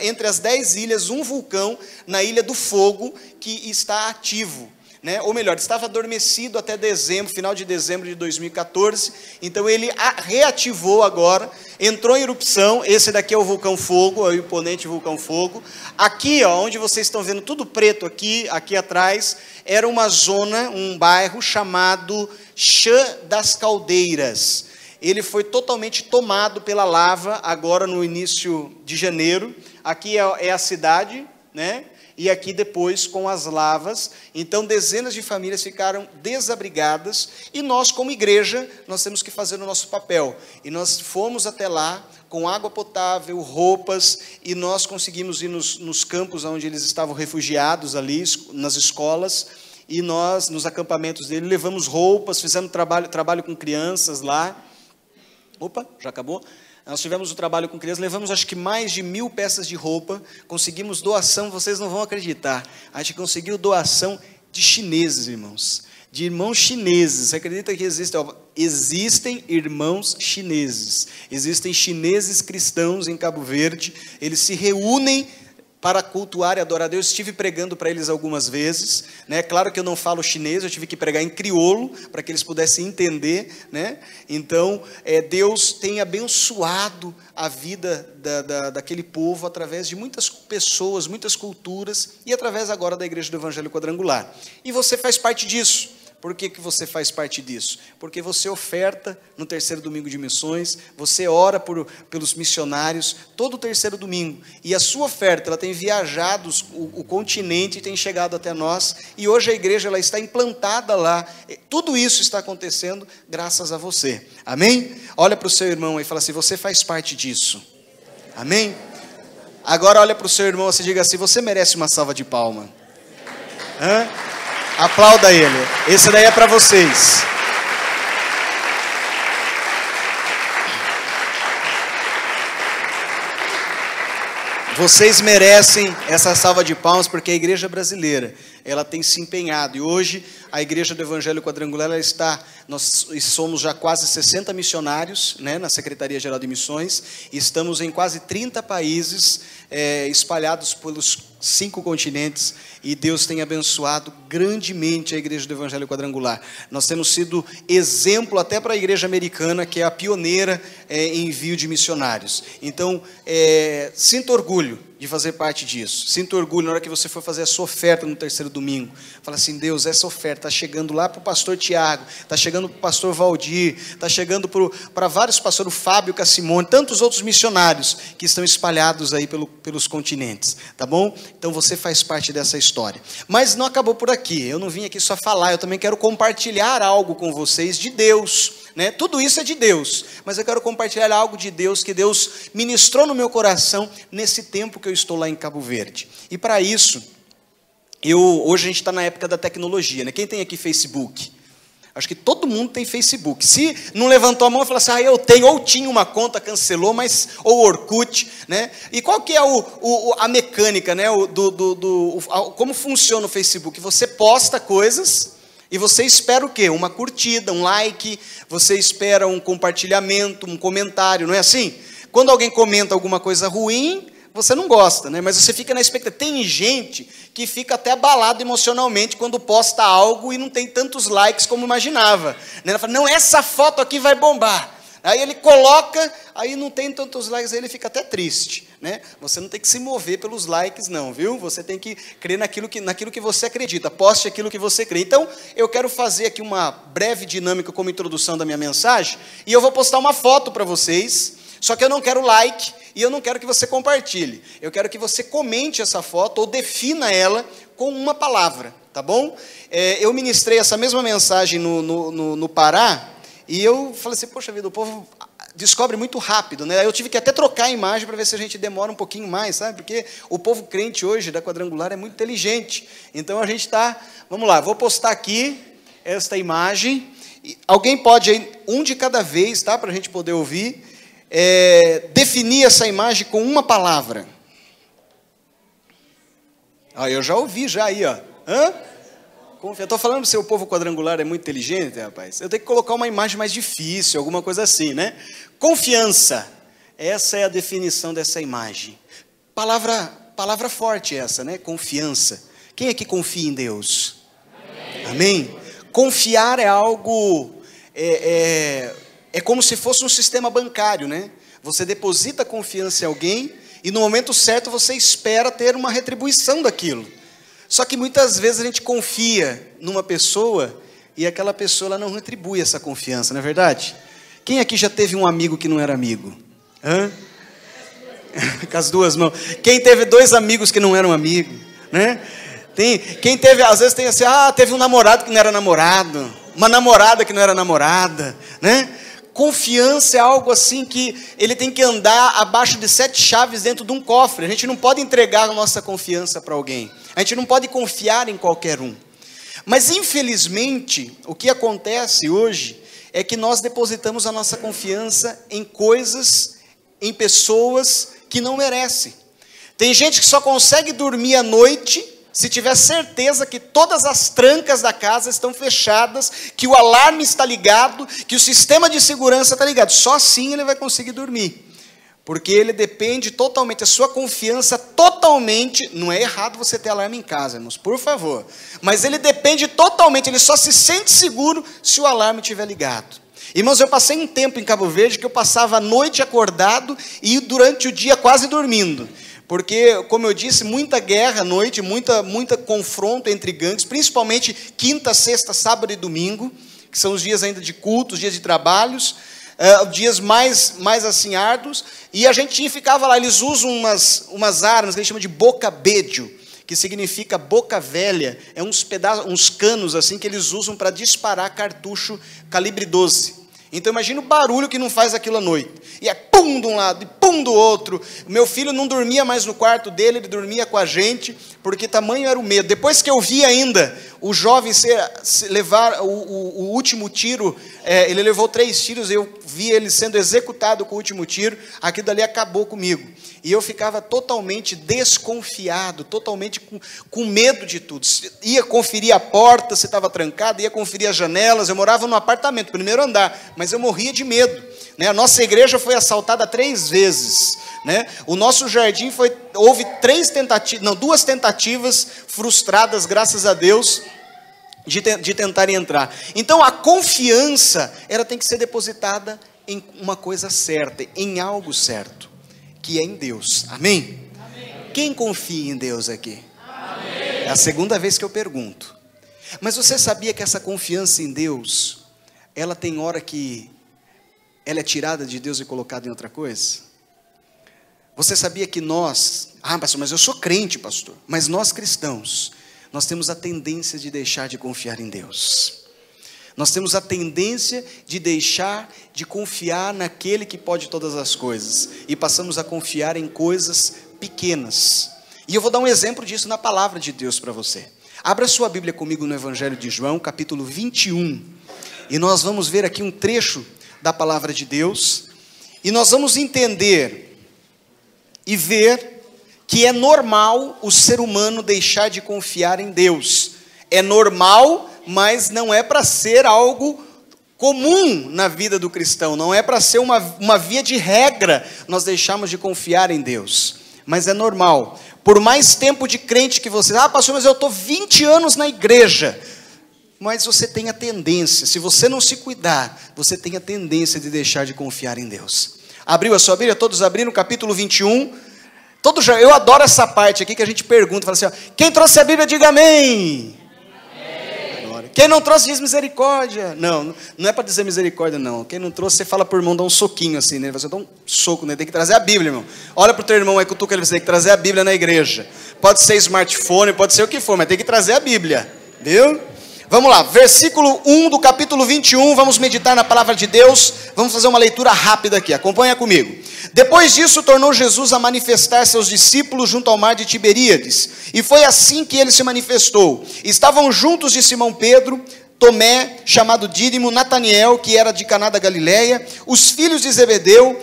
entre as 10 ilhas, um vulcão na Ilha do Fogo que está ativo, né? Ou melhor, estava adormecido até dezembro, final de dezembro de 2014, então ele reativou agora, entrou em erupção. Esse daqui é o vulcão Fogo, é o imponente vulcão Fogo. Aqui, ó, onde vocês estão vendo tudo preto aqui atrás, era uma zona, um bairro chamado Chã das Caldeiras. Ele foi totalmente tomado pela lava agora no início de janeiro. Aqui é a cidade, né? E aqui depois com as lavas. Então dezenas de famílias ficaram desabrigadas e nós como igreja, nós temos que fazer o nosso papel. E nós fomos até lá com água potável, roupas, e nós conseguimos ir nos campos onde eles estavam refugiados ali, nas escolas, e nós, nos acampamentos dele, levamos roupas, fizemos trabalho com crianças lá. Opa, já acabou? Nós tivemos o trabalho com crianças, levamos acho que mais de 1000 peças de roupa, conseguimos doação, vocês não vão acreditar, a gente conseguiu doação de chineses, irmãos, de irmãos chineses. Você acredita que existem irmãos chineses, existem chineses cristãos em Cabo Verde, eles se reúnem para cultuar e adorar a Deus. Estive pregando para eles algumas vezes, né? Claro que eu não falo chinês, eu tive que pregar em crioulo, para que eles pudessem entender, né? Então, Deus tem abençoado a vida daquele povo, através de muitas pessoas, muitas culturas, e através agora da Igreja do Evangelho Quadrangular. E você faz parte disso. Por que você faz parte disso? Porque você oferta no terceiro domingo de missões, você ora pelos missionários todo o terceiro domingo, e a sua oferta ela tem viajado o continente e tem chegado até nós, e hoje a igreja ela está implantada lá. Tudo isso está acontecendo graças a você. Amém? Olha para o seu irmão e fala assim: você faz parte disso. Amém? Agora olha para o seu irmão e diga assim: você merece uma salva de palma. Hã? Aplauda ele. Esse daí é para vocês. Vocês merecem essa salva de palmas, porque a igreja brasileira, ela tem se empenhado. E hoje, a Igreja do Evangelho Quadrangular, nós somos já quase 60 missionários, né, na Secretaria-Geral de Missões, e estamos em quase 30 países, espalhados pelos 5 continentes, e Deus tem abençoado grandemente a Igreja do Evangelho Quadrangular. Nós temos sido exemplo até para a igreja americana, que é a pioneira em envio de missionários. Então, sinta orgulho de fazer parte disso. Sinta orgulho na hora que você for fazer a sua oferta no terceiro domingo. Fala assim: Deus, essa oferta está chegando lá para o pastor Tiago, está chegando para o pastor Valdir, está chegando para vários pastores, o Fábio Cassimone, tantos outros missionários que estão espalhados aí pelos continentes, tá bom? Então você faz parte dessa história. Mas não acabou por aqui, eu não vim aqui só falar, eu também quero compartilhar algo com vocês de Deus, né? Tudo isso é de Deus, mas eu quero compartilhar algo de Deus, que Deus ministrou no meu coração nesse tempo que eu estou lá em Cabo Verde. E para isso, hoje a gente está na época da tecnologia, né? Quem tem aqui Facebook? Acho que todo mundo tem Facebook. Se não levantou a mão e falou assim: eu tenho, ou tinha uma conta, cancelou, ou Orkut, né? E qual que é a mecânica, né? Como funciona o Facebook? Você posta coisas e você espera o quê? Uma curtida, um like, você espera um compartilhamento, um comentário, não é assim? Quando alguém comenta alguma coisa ruim, você não gosta, né? Mas você fica na expectativa. Tem gente que fica até abalado emocionalmente quando posta algo e não tem tantos likes como imaginava, né? Ela fala: não, essa foto aqui vai bombar. Aí ele coloca, aí não tem tantos likes, aí ele fica até triste, né? Você não tem que se mover pelos likes não, viu? Você tem que crer naquilo que você acredita, poste aquilo que você crê. Então, eu quero fazer aqui uma breve dinâmica como introdução da minha mensagem, e eu vou postar uma foto para vocês Só que eu não quero like e eu não quero que você compartilhe. Eu quero que você comente essa foto ou defina ela com uma palavra, tá bom? Eu ministrei essa mesma mensagem no Pará e eu falei assim, poxa vida, o povo descobre muito rápido, né? Eu tive que até trocar a imagem para ver se a gente demora um pouquinho mais, sabe? Porque o povo crente hoje da Quadrangular é muito inteligente. Então a gente está, vamos lá, vou postar aqui esta imagem. Alguém pode aí, um de cada vez, tá? Para a gente poder ouvir, definir essa imagem com uma palavra. Eu já ouvi já aí, ó. Eu estou falando para o seu povo quadrangular é muito inteligente, rapaz. Eu tenho que colocar uma imagem mais difícil, alguma coisa assim, né? Confiança. Essa é a definição dessa imagem. Palavra forte essa, né? Confiança. Quem é que confia em Deus? Amém? Confiar é algo, é como se fosse um sistema bancário, né? Você deposita confiança em alguém e no momento certo você espera ter uma retribuição daquilo. Só que muitas vezes a gente confia numa pessoa e aquela pessoa ela não retribui essa confiança, não é verdade? Quem aqui já teve um amigo que não era amigo? Com as duas mãos. Quem teve dois amigos que não eram amigos, né? Quem teve, às vezes tem assim, teve um namorado que não era namorado, uma namorada que não era namorada, né? Confiança é algo assim que ele tem que andar abaixo de 7 chaves dentro de um cofre. A gente não pode entregar a nossa confiança para alguém. A gente não pode confiar em qualquer um. Mas infelizmente, o que acontece hoje é que nós depositamos a nossa confiança em coisas, em pessoas que não merecem. Tem gente que só consegue dormir à noite se tiver certeza que todas as trancas da casa estão fechadas, que o alarme está ligado, que o sistema de segurança está ligado. Só assim ele vai conseguir dormir. Porque ele depende totalmente, a sua confiança totalmente, não é errado você ter alarme em casa, irmãos, por favor. Mas ele depende totalmente, ele só se sente seguro se o alarme estiver ligado. Irmãos, eu passei um tempo em Cabo Verde que eu passava a noite acordado e durante o dia quase dormindo. Porque, como eu disse, muita guerra à noite, muita confronto entre gangues, principalmente quinta, sexta, sábado e domingo, que são os dias ainda de culto, os dias de trabalhos, dias mais assim árduos, e a gente ficava lá, eles usam umas armas que eles chamam de boca-bedio, que significa boca velha, é uns canos assim que eles usam para disparar cartucho calibre 12. Então imagina o barulho que não faz aquilo à noite. E é pum de um lado e pum do outro. O meu filho não dormia mais no quarto dele, ele dormia com a gente, porque tamanho era o medo. Depois que eu vi ainda o jovem levar o último tiro, ele levou 3 tiros, eu vi ele sendo executado com o último tiro, aquilo dali acabou comigo. E eu ficava totalmente desconfiado, totalmente com medo de tudo. Ia conferir a porta, se estava trancada, ia conferir as janelas. Eu morava num apartamento, primeiro andar, mas eu morria de medo. Né? A nossa igreja foi assaltada 3 vezes. Né? O nosso jardim houve 2 tentativas frustradas, graças a Deus, de tentarem entrar. Então a confiança, ela tem que ser depositada em uma coisa certa, em algo certo, que é em Deus. Amém? Amém. Quem confia em Deus aqui? Amém. É a segunda vez que eu pergunto. Mas você sabia que essa confiança em Deus, ela tem hora que ela é tirada de Deus e colocada em outra coisa? Você sabia que nós, pastor, mas eu sou crente, pastor, mas nós cristãos, nós temos a tendência de deixar de confiar em Deus. Nós temos a tendência de deixar de confiar naquele que pode todas as coisas. E passamos a confiar em coisas pequenas. E eu vou dar um exemplo disso na palavra de Deus para você. Abra sua Bíblia comigo no Evangelho de João, capítulo 21. E nós vamos ver aqui um trecho da palavra de Deus. E nós vamos entender e ver que é normal o ser humano deixar de confiar em Deus. É normal, mas não é para ser algo comum na vida do cristão, não é para ser uma via de regra nós deixarmos de confiar em Deus, mas é normal. Por mais tempo de crente que você, pastor, mas eu estou 20 anos na igreja, mas você tem a tendência, se você não se cuidar, você tem a tendência de deixar de confiar em Deus. Abriu a sua Bíblia? Todos abriram, capítulo 21, eu adoro essa parte aqui que a gente pergunta, fala assim, quem trouxe a Bíblia, diga amém. Quem não trouxe diz misericórdia. Não, não é para dizer misericórdia, não. Quem não trouxe, você fala para o irmão, dá um soquinho assim, né? Você dá um soco, né? Tem que trazer a Bíblia, irmão. Olha para o teu irmão aí, cutuca ele, você tem que trazer a Bíblia na igreja. Pode ser smartphone, pode ser o que for, mas tem que trazer a Bíblia, viu? Vamos lá, versículo 1 do capítulo 21, vamos meditar na palavra de Deus, vamos fazer uma leitura rápida aqui, acompanha comigo. Depois disso, tornou Jesus a manifestar seus discípulos junto ao mar de Tiberíades, e foi assim que ele se manifestou. Estavam juntos de Simão Pedro, Tomé, chamado Dídimo, Nataniel, que era de Caná da Galileia, os filhos de Zebedeu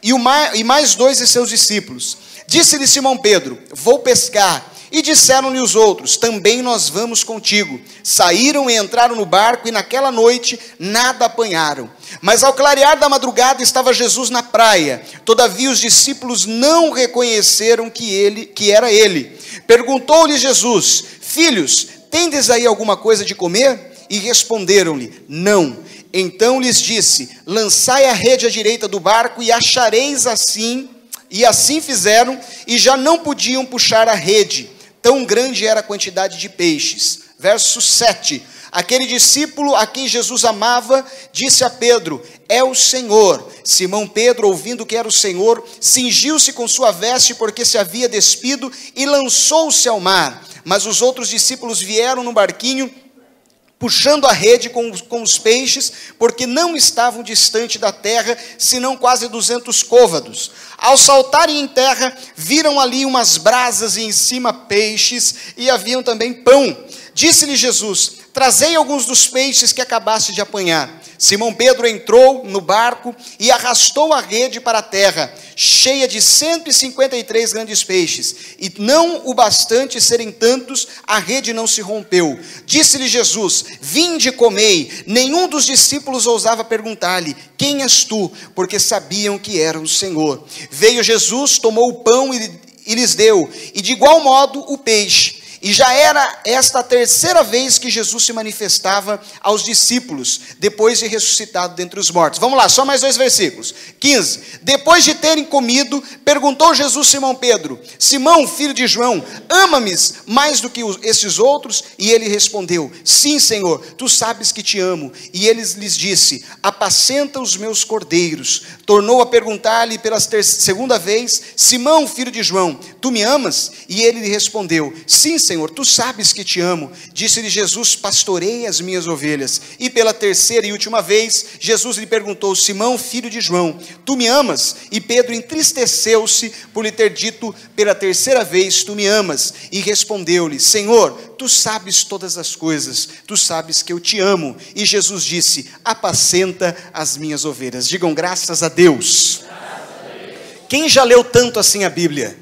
e mais dois de seus discípulos. Disse-lhe Simão Pedro, vou pescar. E disseram-lhe os outros, também nós vamos contigo. Saíram e entraram no barco, e naquela noite nada apanharam. Mas ao clarear da madrugada estava Jesus na praia. Todavia os discípulos não reconheceram que era ele. Perguntou-lhe Jesus, filhos, tendes aí alguma coisa de comer? E responderam-lhe, não. Então lhes disse, lançai a rede à direita do barco, e achareis assim. E assim fizeram, e já não podiam puxar a rede. Tão grande era a quantidade de peixes. Verso 7. Aquele discípulo a quem Jesus amava, disse a Pedro, é o Senhor. Simão Pedro, ouvindo que era o Senhor, cingiu-se com sua veste, porque se havia despido, e lançou-se ao mar. Mas os outros discípulos vieram no barquinho, puxando a rede com os peixes, porque não estavam distante da terra, senão quase 200 côvados. Ao saltarem em terra, viram ali umas brasas e em cima peixes, e haviam também pão. Disse-lhe Jesus, trazei alguns dos peixes que acabaste de apanhar. Simão Pedro entrou no barco e arrastou a rede para a terra, cheia de 153 grandes peixes, e não o bastante serem tantos, a rede não se rompeu. Disse-lhe Jesus, vinde e comei. Nenhum dos discípulos ousava perguntar-lhe, quem és tu? Porque sabiam que era o Senhor. Veio Jesus, tomou o pão e lhes deu, e de igual modo o peixe. E já era esta a terceira vez que Jesus se manifestava aos discípulos, depois de ressuscitado dentre os mortos. Vamos lá, só mais 2 versículos. 15. Depois de terem comido, perguntou Jesus a Simão Pedro, Simão, filho de João, ama-me mais do que esses outros? E ele respondeu, sim, Senhor, tu sabes que te amo. E ele lhes disse, apacenta os meus cordeiros. Tornou a perguntar-lhe pela segunda vez, Simão, filho de João, tu me amas? E ele lhe respondeu, sim, Senhor, tu sabes que te amo. Disse-lhe Jesus, pastorei as minhas ovelhas. E pela terceira e última vez, Jesus lhe perguntou, Simão, filho de João, tu me amas? E Pedro entristeceu-se por lhe ter dito pela terceira vez, tu me amas? E respondeu-lhe, Senhor, tu sabes todas as coisas, tu sabes que eu te amo. E Jesus disse, apacenta as minhas ovelhas. Digam graças a Deus. Quem já leu tanto assim a Bíblia?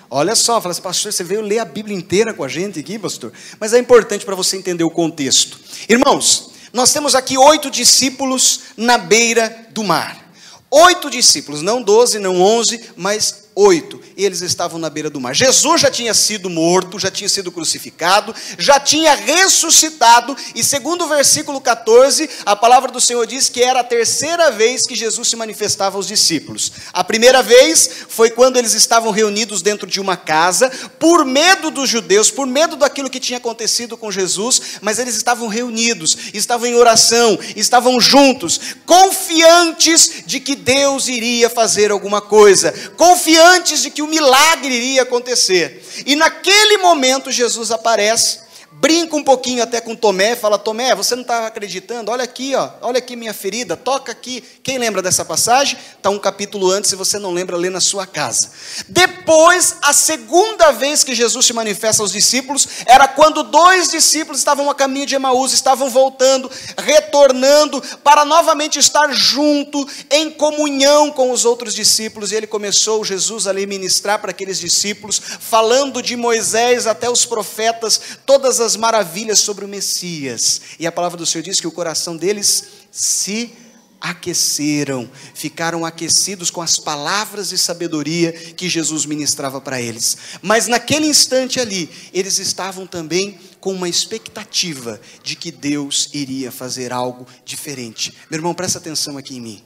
Olha só, fala assim, pastor, você veio ler a Bíblia inteira com a gente aqui, pastor? Mas é importante para você entender o contexto. Irmãos, nós temos aqui 8 discípulos na beira do mar. 8 discípulos, não 12, não 11, mas 8, e eles estavam na beira do mar. Jesus já tinha sido morto, já tinha sido crucificado, já tinha ressuscitado, e segundo o versículo 14, a palavra do Senhor diz que era a terceira vez que Jesus se manifestava aos discípulos. A primeira vez foi quando eles estavam reunidos dentro de uma casa, por medo dos judeus, por medo daquilo que tinha acontecido com Jesus, mas eles estavam reunidos, estavam em oração, estavam juntos, confiantes de que Deus iria fazer alguma coisa, confiantes de que o milagre iria acontecer. E naquele momento Jesus aparece, brinca um pouquinho até com Tomé, fala, Tomé, você não estava acreditando? Olha aqui, ó, olha aqui minha ferida, toca aqui. Quem lembra dessa passagem? Está um capítulo antes, se você não lembra, lê na sua casa. Depois, a segunda vez que Jesus se manifesta aos discípulos, era quando 2 discípulos estavam a caminho de Emaús, estavam voltando, retornando, para novamente estar junto, em comunhão com os outros discípulos, e ele começou, Jesus, ali ministrar para aqueles discípulos, falando de Moisés até os profetas, todas as maravilhas sobre o Messias. E a palavra do Senhor diz que o coração deles se aqueceram, ficaram aquecidos com as palavras de sabedoria que Jesus ministrava para eles. Mas naquele instante ali, eles estavam também com uma expectativa de que Deus iria fazer algo diferente. Meu irmão, presta atenção aqui em mim.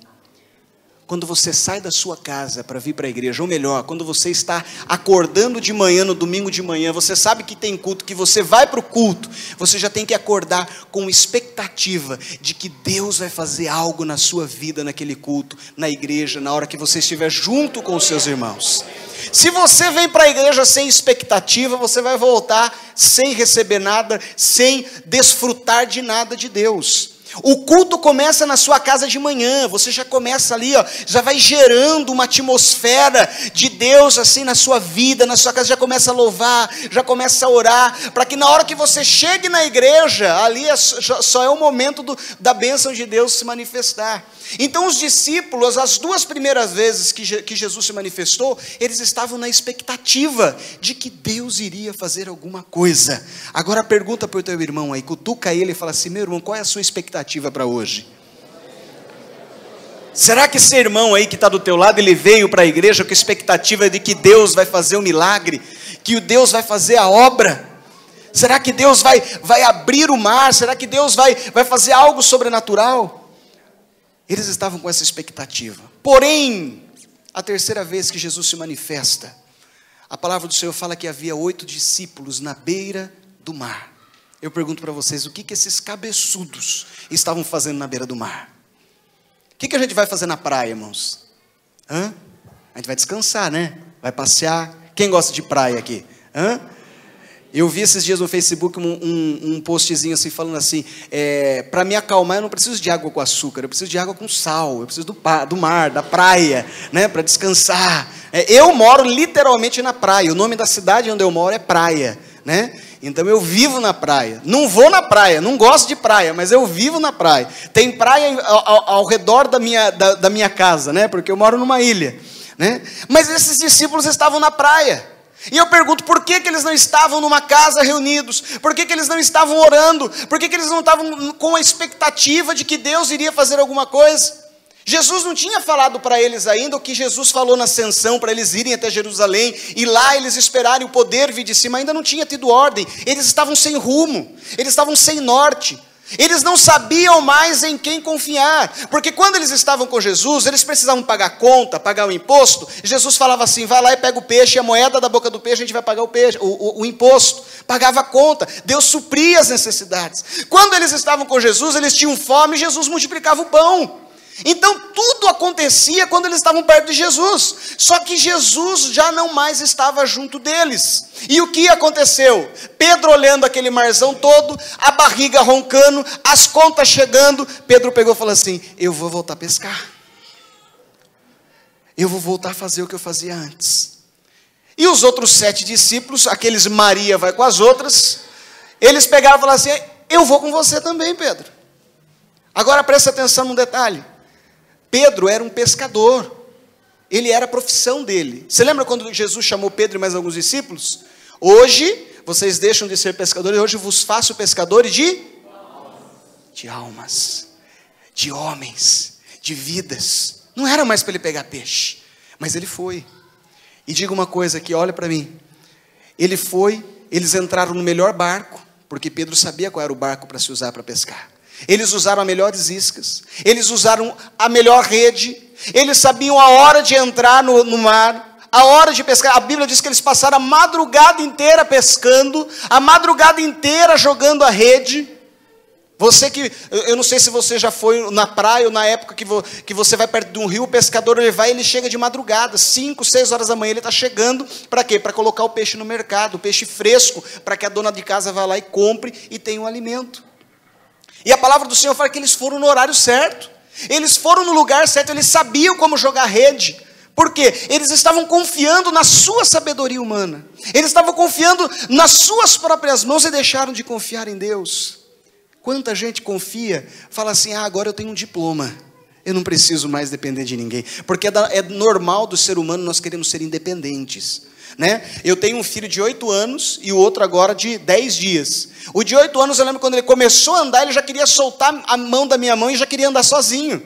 quando você sai da sua casa para vir para a igreja, ou melhor, quando você está acordando de manhã, no domingo de manhã, você sabe que tem culto, que você vai para o culto, você já tem que acordar com expectativa de que Deus vai fazer algo na sua vida, naquele culto, na igreja, na hora que você estiver junto com os seus irmãos. Se você vem para a igreja sem expectativa, você vai voltar sem receber nada, sem desfrutar de nada de Deus. O culto começa na sua casa de manhã, você já começa ali, ó, já vai gerando uma atmosfera de Deus assim na sua vida, na sua casa, já começa a louvar, já começa a orar, para que na hora que você chegue na igreja, ali só é o momento da bênção de Deus se manifestar. Então os discípulos, as 2 primeiras vezes que Jesus se manifestou, eles estavam na expectativa de que Deus iria fazer alguma coisa. Agora pergunta para o teu irmão aí, cutuca ele e fala assim: meu irmão, qual é a sua expectativa para hoje? Será que esse irmão aí que está do teu lado, ele veio para a igreja com a expectativa de que Deus vai fazer um milagre, que o Deus vai fazer a obra? Será que Deus vai abrir o mar? Será que Deus vai fazer algo sobrenatural? Eles estavam com essa expectativa. Porém, a terceira vez que Jesus se manifesta, a palavra do Senhor fala que havia 8 discípulos na beira do mar. Eu pergunto para vocês, o que esses cabeçudos estavam fazendo na beira do mar? O que a gente vai fazer na praia, irmãos? A gente vai descansar, né? Vai passear. Quem gosta de praia aqui? Eu vi esses dias no Facebook um postzinho assim, falando assim, para me acalmar eu não preciso de água com açúcar, eu preciso de água com sal, eu preciso do mar, da praia, né, para descansar. Eu moro literalmente na praia, o nome da cidade onde eu moro é Praia, né? Então eu vivo na praia, não vou na praia, não gosto de praia, mas eu vivo na praia. Tem praia ao redor da minha casa, né, porque eu moro numa ilha, né? Mas esses discípulos estavam na praia. E eu pergunto, por que eles não estavam numa casa reunidos? Por que eles não estavam orando? Por que eles não estavam com a expectativa de que Deus iria fazer alguma coisa? Jesus não tinha falado para eles ainda o que Jesus falou na ascensão, para eles irem até Jerusalém, e lá eles esperarem o poder vir de cima, ainda não tinha tido ordem. Eles estavam sem rumo, eles estavam sem norte. Eles não sabiam mais em quem confiar, porque quando eles estavam com Jesus, eles precisavam pagar conta, pagar o imposto. Jesus falava assim, vai lá e pega o peixe, a moeda da boca do peixe, a gente vai pagar o imposto. Pagava a conta, Deus supria as necessidades. Quando eles estavam com Jesus, eles tinham fome, e Jesus multiplicava o pão. Então tudo acontecia quando eles estavam perto de Jesus, só que Jesus já não mais estava junto deles. E o que aconteceu? Pedro olhando aquele marzão todo, a barriga roncando, as contas chegando, Pedro pegou e falou assim, eu vou voltar a pescar, eu vou voltar a fazer o que eu fazia antes. E os outros 7 discípulos, aqueles Maria vai com as outras, eles pegaram e falaram assim, eu vou com você também, Pedro. Agora presta atenção num detalhe. Pedro era um pescador, ele era a profissão dele. Você lembra quando Jesus chamou Pedro e mais alguns discípulos? Hoje, vocês deixam de ser pescadores, hoje vos faço pescadores de almas, de homens, de vidas. Não era mais para ele pegar peixe, mas ele foi. E diga uma coisa aqui, olha para mim. Ele foi, eles entraram no melhor barco, porque Pedro sabia qual era o barco para se usar para pescar. Eles usaram as melhores iscas, eles usaram a melhor rede, eles sabiam a hora de entrar no mar, a hora de pescar. A Bíblia diz que eles passaram a madrugada inteira pescando, a madrugada inteira jogando a rede. Você que, eu não sei se você já foi na praia ou na época que você vai perto de um rio, o pescador ele chega de madrugada, 5, 6 horas da manhã, ele está chegando, para quê? Para colocar o peixe no mercado, o peixe fresco, para que a dona de casa vá lá e compre e tenha um alimento. E a palavra do Senhor fala que eles foram no horário certo, eles foram no lugar certo, eles sabiam como jogar rede. Por quê? Eles estavam confiando na sua sabedoria humana, eles estavam confiando nas suas próprias mãos e deixaram de confiar em Deus. Quanta gente confia, fala assim, agora eu tenho um diploma, eu não preciso mais depender de ninguém, porque é normal do ser humano nós queremos ser independentes. Né? Eu tenho um filho de 8 anos e o outro agora de 10 dias. O de 8 anos, eu lembro quando ele começou a andar, ele já queria soltar a mão da minha mão e já queria andar sozinho.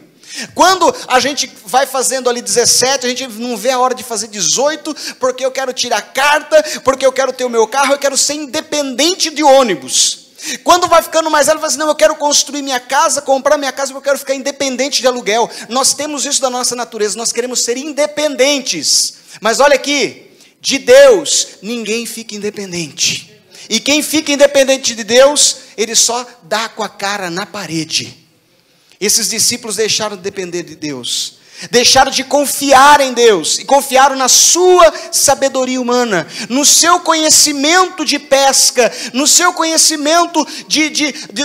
Quando a gente vai fazendo ali 17, a gente não vê a hora de fazer 18, porque eu quero tirar carta, porque eu quero ter o meu carro, eu quero ser independente de ônibus. Quando vai ficando mais velho, fala assim, não, eu quero construir minha casa, comprar minha casa, porque eu quero ficar independente de aluguel. Nós temos isso da nossa natureza, nós queremos ser independentes. Mas olha aqui, de Deus, ninguém fica independente. E quem fica independente de Deus, ele só dá com a cara na parede. Esses discípulos deixaram de depender de Deus, deixaram de confiar em Deus, e confiaram na sua sabedoria humana, no seu conhecimento de pesca, no seu conhecimento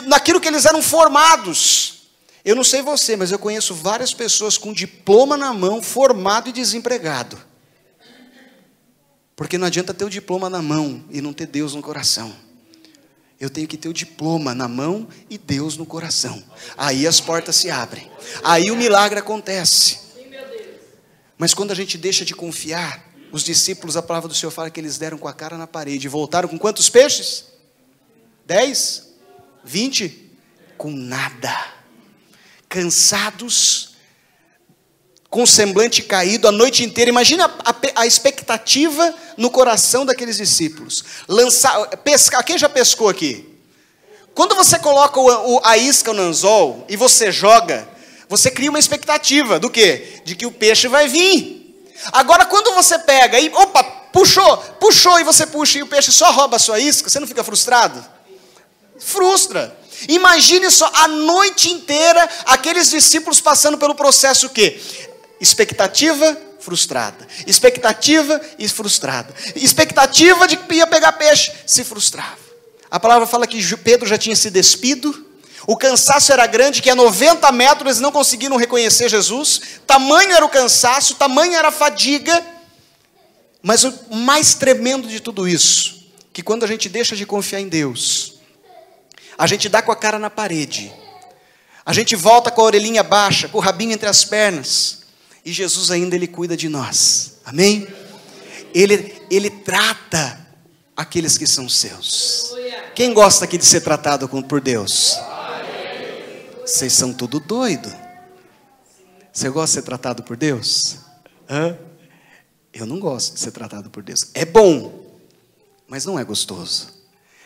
naquilo que eles eram formados. Eu não sei você, mas eu conheço várias pessoas com diploma na mão, formado e desempregado. Porque não adianta ter o diploma na mão e não ter Deus no coração. Eu tenho que ter o diploma na mão e Deus no coração. Aí as portas se abrem. Aí o milagre acontece. Mas quando a gente deixa de confiar, os discípulos, a palavra do Senhor fala que eles deram com a cara na parede. E voltaram com quantos peixes? 10? 20? Com nada. Cansados, com o semblante caído a noite inteira. Imagina a expectativa no coração daqueles discípulos. Pescar. Quem já pescou aqui? Quando você coloca a isca no anzol e você joga, você cria uma expectativa do quê? De que o peixe vai vir. Agora quando você pega e, opa, puxou e você puxa e o peixe só rouba a sua isca, você não fica frustrado? Frustra. Imagine só, a noite inteira, aqueles discípulos passando pelo processo o quê? Expectativa frustrada, expectativa e frustrada, expectativa de que ia pegar peixe, se frustrava. A palavra fala que Pedro já tinha se despido, o cansaço era grande, que a 90 metros eles não conseguiram reconhecer Jesus, tamanho era o cansaço, tamanho era a fadiga, mas o mais tremendo de tudo isso, que quando a gente deixa de confiar em Deus, a gente dá com a cara na parede, a gente volta com a orelhinha baixa, com o rabinho entre as pernas, e Jesus ainda, Ele cuida de nós, amém? Ele trata aqueles que são seus. Quem gosta aqui de ser tratado por Deus? Vocês são tudo doido. Você gosta de ser tratado por Deus? Eu não gosto de ser tratado por Deus. É bom, mas não é gostoso.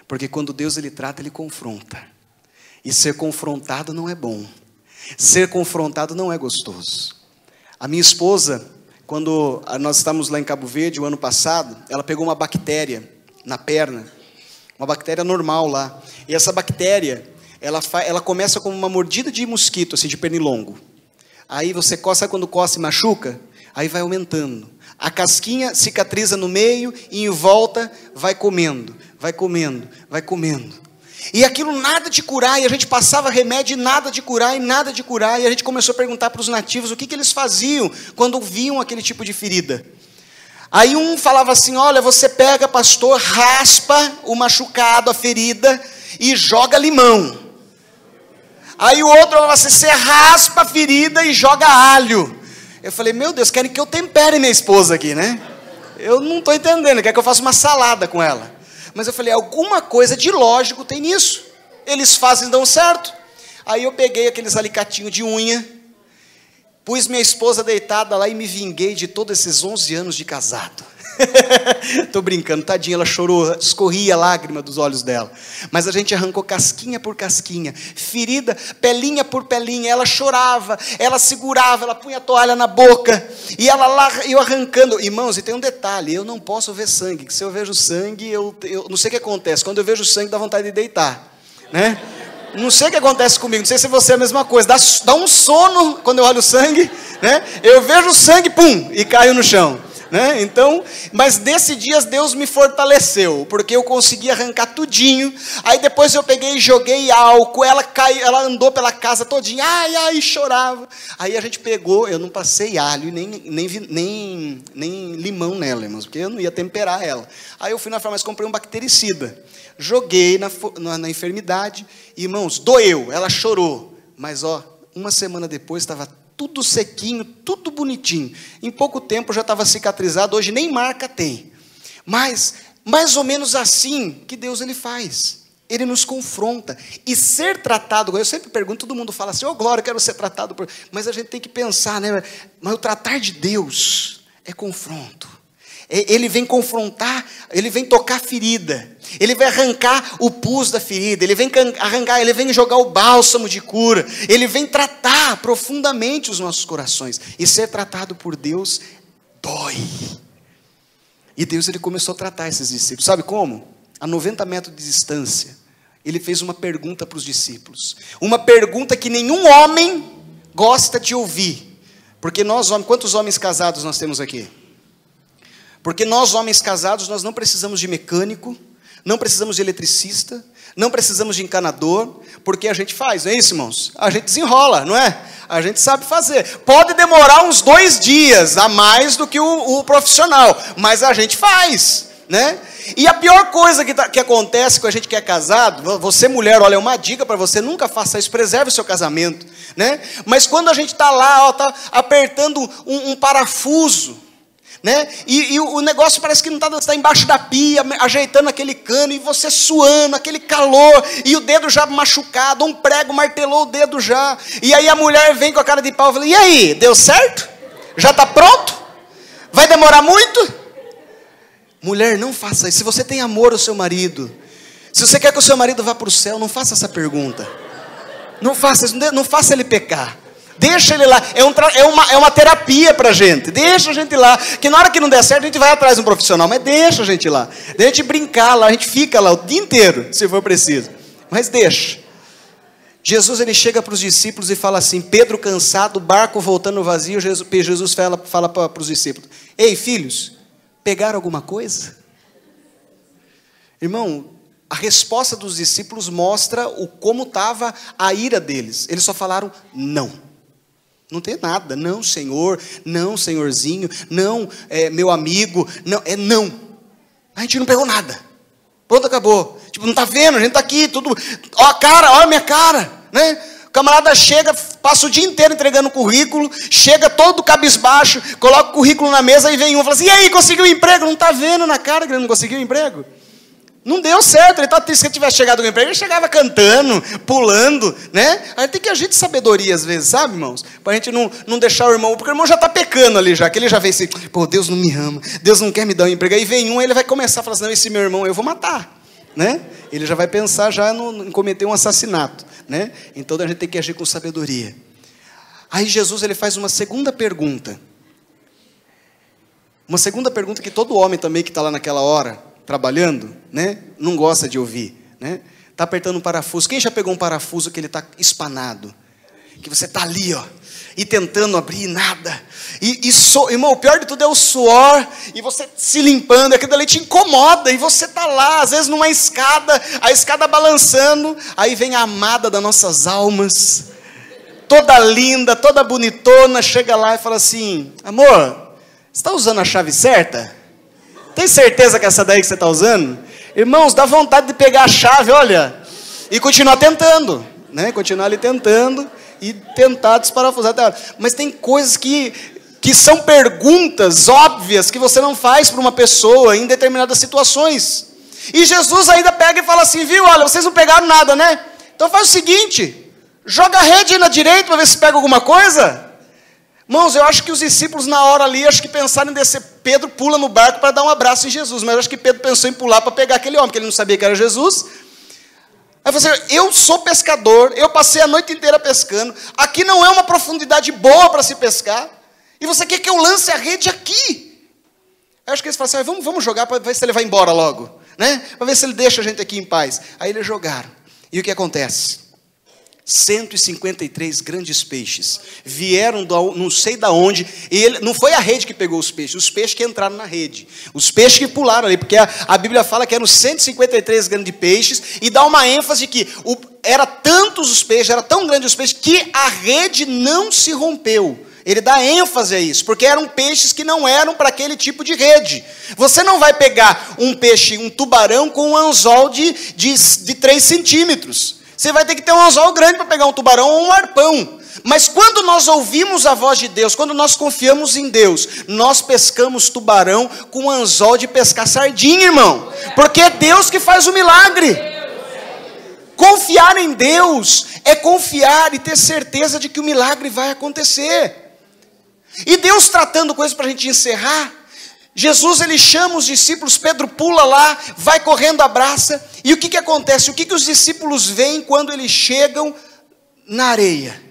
Porque quando Deus Ele trata, Ele confronta. E ser confrontado não é bom. Ser confrontado não é gostoso. A minha esposa, quando nós estávamos lá em Cabo Verde, o ano passado, ela pegou uma bactéria na perna, uma bactéria normal lá. E essa bactéria, ela começa como uma mordida de mosquito, assim, de pernilongo. Aí você coça, sabe quando coça e machuca? Aí vai aumentando. A casquinha cicatriza no meio e em volta vai comendo, vai comendo, vai comendo. E aquilo nada de curar, e a gente passava remédio e nada de curar, e nada de curar, e a gente começou a perguntar para os nativos o que eles faziam quando viam aquele tipo de ferida. Aí um falava assim, olha, você pega, pastor, raspa o machucado, a ferida, e joga limão. Aí o outro falava assim, você raspa a ferida e joga alho. Eu falei, meu Deus, querem que eu tempere minha esposa aqui, né? Eu não estou entendendo, quer que eu faça uma salada com ela. Mas eu falei, alguma coisa de lógico tem nisso. Eles fazem e dão certo. Aí eu peguei aqueles alicatinhos de unha, pus minha esposa deitada lá e me vinguei de todos esses 11 anos de casado. Estou brincando, tadinha, ela chorou, escorria a lágrima dos olhos dela. Mas a gente arrancou casquinha por casquinha, ferida, pelinha por pelinha. Ela chorava, ela segurava, ela punha a toalha na boca. E ela lá, eu arrancando. Irmãos, e tem um detalhe, eu não posso ver sangue, que se eu vejo sangue, eu não sei o que acontece. Quando eu vejo sangue, dá vontade de deitar, né? Não sei o que acontece comigo, não sei se você é a mesma coisa. Dá um sono quando eu olho o sangue, né? Eu vejo o sangue, pum, e caio no chão. Né? Então, mas nesse dia Deus me fortaleceu, porque eu consegui arrancar tudinho. Aí depois eu peguei e joguei álcool, ela ela andou pela casa todinha, ai, chorava. Aí a gente pegou, eu não passei alho, nem limão nela, irmãos, porque eu não ia temperar ela. Aí eu fui na farmácia, comprei um bactericida, joguei na enfermidade, irmãos, doeu, ela chorou, mas uma semana depois estava tudo sequinho, tudo bonitinho. Em pouco tempo já estava cicatrizado, hoje nem marca tem. Mas, mais ou menos assim que Deus Ele faz. Ele nos confronta. E ser tratado, eu sempre pergunto, todo mundo fala assim, glória, eu quero ser tratado por... Mas a gente tem que pensar, né? Mas o tratar de Deus é confronto. Ele vem confrontar, ele vem tocar a ferida, ele vai arrancar o pus da ferida, ele vem arrancar, ele vem jogar o bálsamo de cura, ele vem tratar profundamente os nossos corações. E ser tratado por Deus dói. E Deus, ele começou a tratar esses discípulos. Sabe como? A 90 metros de distância, ele fez uma pergunta para os discípulos. Uma pergunta que nenhum homem gosta de ouvir. Porque nós, homens, quantos homens casados nós temos aqui? Porque nós, homens casados, nós não precisamos de mecânico, não precisamos de eletricista, não precisamos de encanador, porque a gente faz, não é isso, irmãos? A gente desenrola, não é? A gente sabe fazer. Pode demorar uns 2 dias a mais do que o profissional, mas a gente faz, né? E a pior coisa que acontece com a gente que é casado, você mulher, olha, é uma dica para você, nunca faça isso, preserve o seu casamento, né? Mas quando a gente está lá, está apertando um parafuso, né? E o negócio parece que não está embaixo da pia, ajeitando aquele cano, e você suando, aquele calor, e o dedo já machucado, um prego martelou o dedo já, e aí a mulher vem com a cara de pau e fala, e aí, deu certo? Já está pronto? Vai demorar muito? Mulher, não faça isso. Se você tem amor ao seu marido, se você quer que o seu marido vá para o céu, não faça essa pergunta. Não faça isso, não faça ele pecar. Deixa ele lá, é uma terapia para a gente. Deixa a gente lá, que na hora que não der certo a gente vai atrás de um profissional, mas deixa a gente lá, deixa a gente brincar lá, a gente fica lá o dia inteiro, se for preciso, mas deixa. Jesus, ele chega para os discípulos e fala assim, Pedro cansado, o barco voltando vazio, Jesus fala para os discípulos, ei filhos, pegaram alguma coisa? Irmão, a resposta dos discípulos mostra como estava a ira deles, eles só falaram não. Não tem nada, não senhor, não senhorzinho, não meu amigo, não. A gente não pegou nada, pronto, acabou. Tipo, não está vendo, a gente está aqui, tudo, ó a cara, ó a minha cara, né? O camarada chega, passa o dia inteiro entregando currículo, chega todo cabisbaixo, coloca o currículo na mesa e vem um e fala assim, e aí, conseguiu um emprego? Não está vendo na cara que ele não conseguiu um emprego? Não deu certo, ele está triste. Se ele tivesse chegado no emprego, ele chegava cantando, pulando, né? Aí tem que agir de sabedoria às vezes, sabe, irmãos? Para a gente não deixar o irmão, porque o irmão já está pecando ali já, que ele já vê assim, pô, Deus não me ama, Deus não quer me dar um emprego. Aí vem ele vai começar a falar assim, não, esse meu irmão eu vou matar, né? Ele já vai pensar já em cometer um assassinato, né? Então a gente tem que agir com sabedoria. Aí Jesus, ele faz uma segunda pergunta. Uma segunda pergunta que todo homem também que está lá naquela hora, trabalhando, né, não gosta de ouvir, né? Está apertando um parafuso. Quem já pegou um parafuso que ele está espanado? Que você está ali, ó, e tentando abrir nada. Irmão, o pior de tudo é o suor, e você se limpando, aquilo ali te incomoda, e você está lá, às vezes numa escada, a escada balançando, aí vem a amada das nossas almas, toda linda, toda bonitona, chega lá e fala assim, amor, você está usando a chave certa? Tem certeza que é essa daí que você está usando? Irmãos, dá vontade de pegar a chave, olha, e continuar tentando, né? Continuar ali tentando e tentar desparafusar. Mas tem coisas que são perguntas óbvias que você não faz para uma pessoa em determinadas situações. E Jesus ainda pega e fala assim, viu, olha, vocês não pegaram nada, né? Então faz o seguinte, joga a rede aí na direita para ver se pega alguma coisa. Irmãos, eu acho que os discípulos na hora ali, acho que pensaram em descer, Pedro pula no barco para dar um abraço em Jesus, mas eu acho que Pedro pensou em pular para pegar aquele homem, porque ele não sabia que era Jesus. Aí ele falou assim, eu sou pescador, eu passei a noite inteira pescando, aqui não é uma profundidade boa para se pescar, e você quer que eu lance a rede aqui? Aí eu acho que eles falaram assim, vamos jogar para ver se ele vai embora logo, né? Para ver se ele deixa a gente aqui em paz. Aí eles jogaram, e o que acontece? 153 grandes peixes vieram não sei da onde, e não foi a rede que pegou os peixes que entraram na rede, os peixes que pularam ali, porque a Bíblia fala que eram 153 grandes peixes, e dá uma ênfase que era tantos os peixes, era tão grande os peixes, que a rede não se rompeu. Ele dá ênfase a isso, porque eram peixes que não eram para aquele tipo de rede. Você não vai pegar um peixe, um tubarão com um anzol de 3 centímetros. Você vai ter que ter um anzol grande para pegar um tubarão ou um arpão. Mas quando nós ouvimos a voz de Deus, quando nós confiamos em Deus, nós pescamos tubarão com um anzol de pescar sardinha, irmão. Porque é Deus que faz o milagre. Confiar em Deus é confiar e ter certeza de que o milagre vai acontecer. E Deus tratando com isso para a gente encerrar, Jesus, ele chama os discípulos, Pedro pula lá, vai correndo, abraça, e o que acontece? O que os discípulos veem quando eles chegam na areia?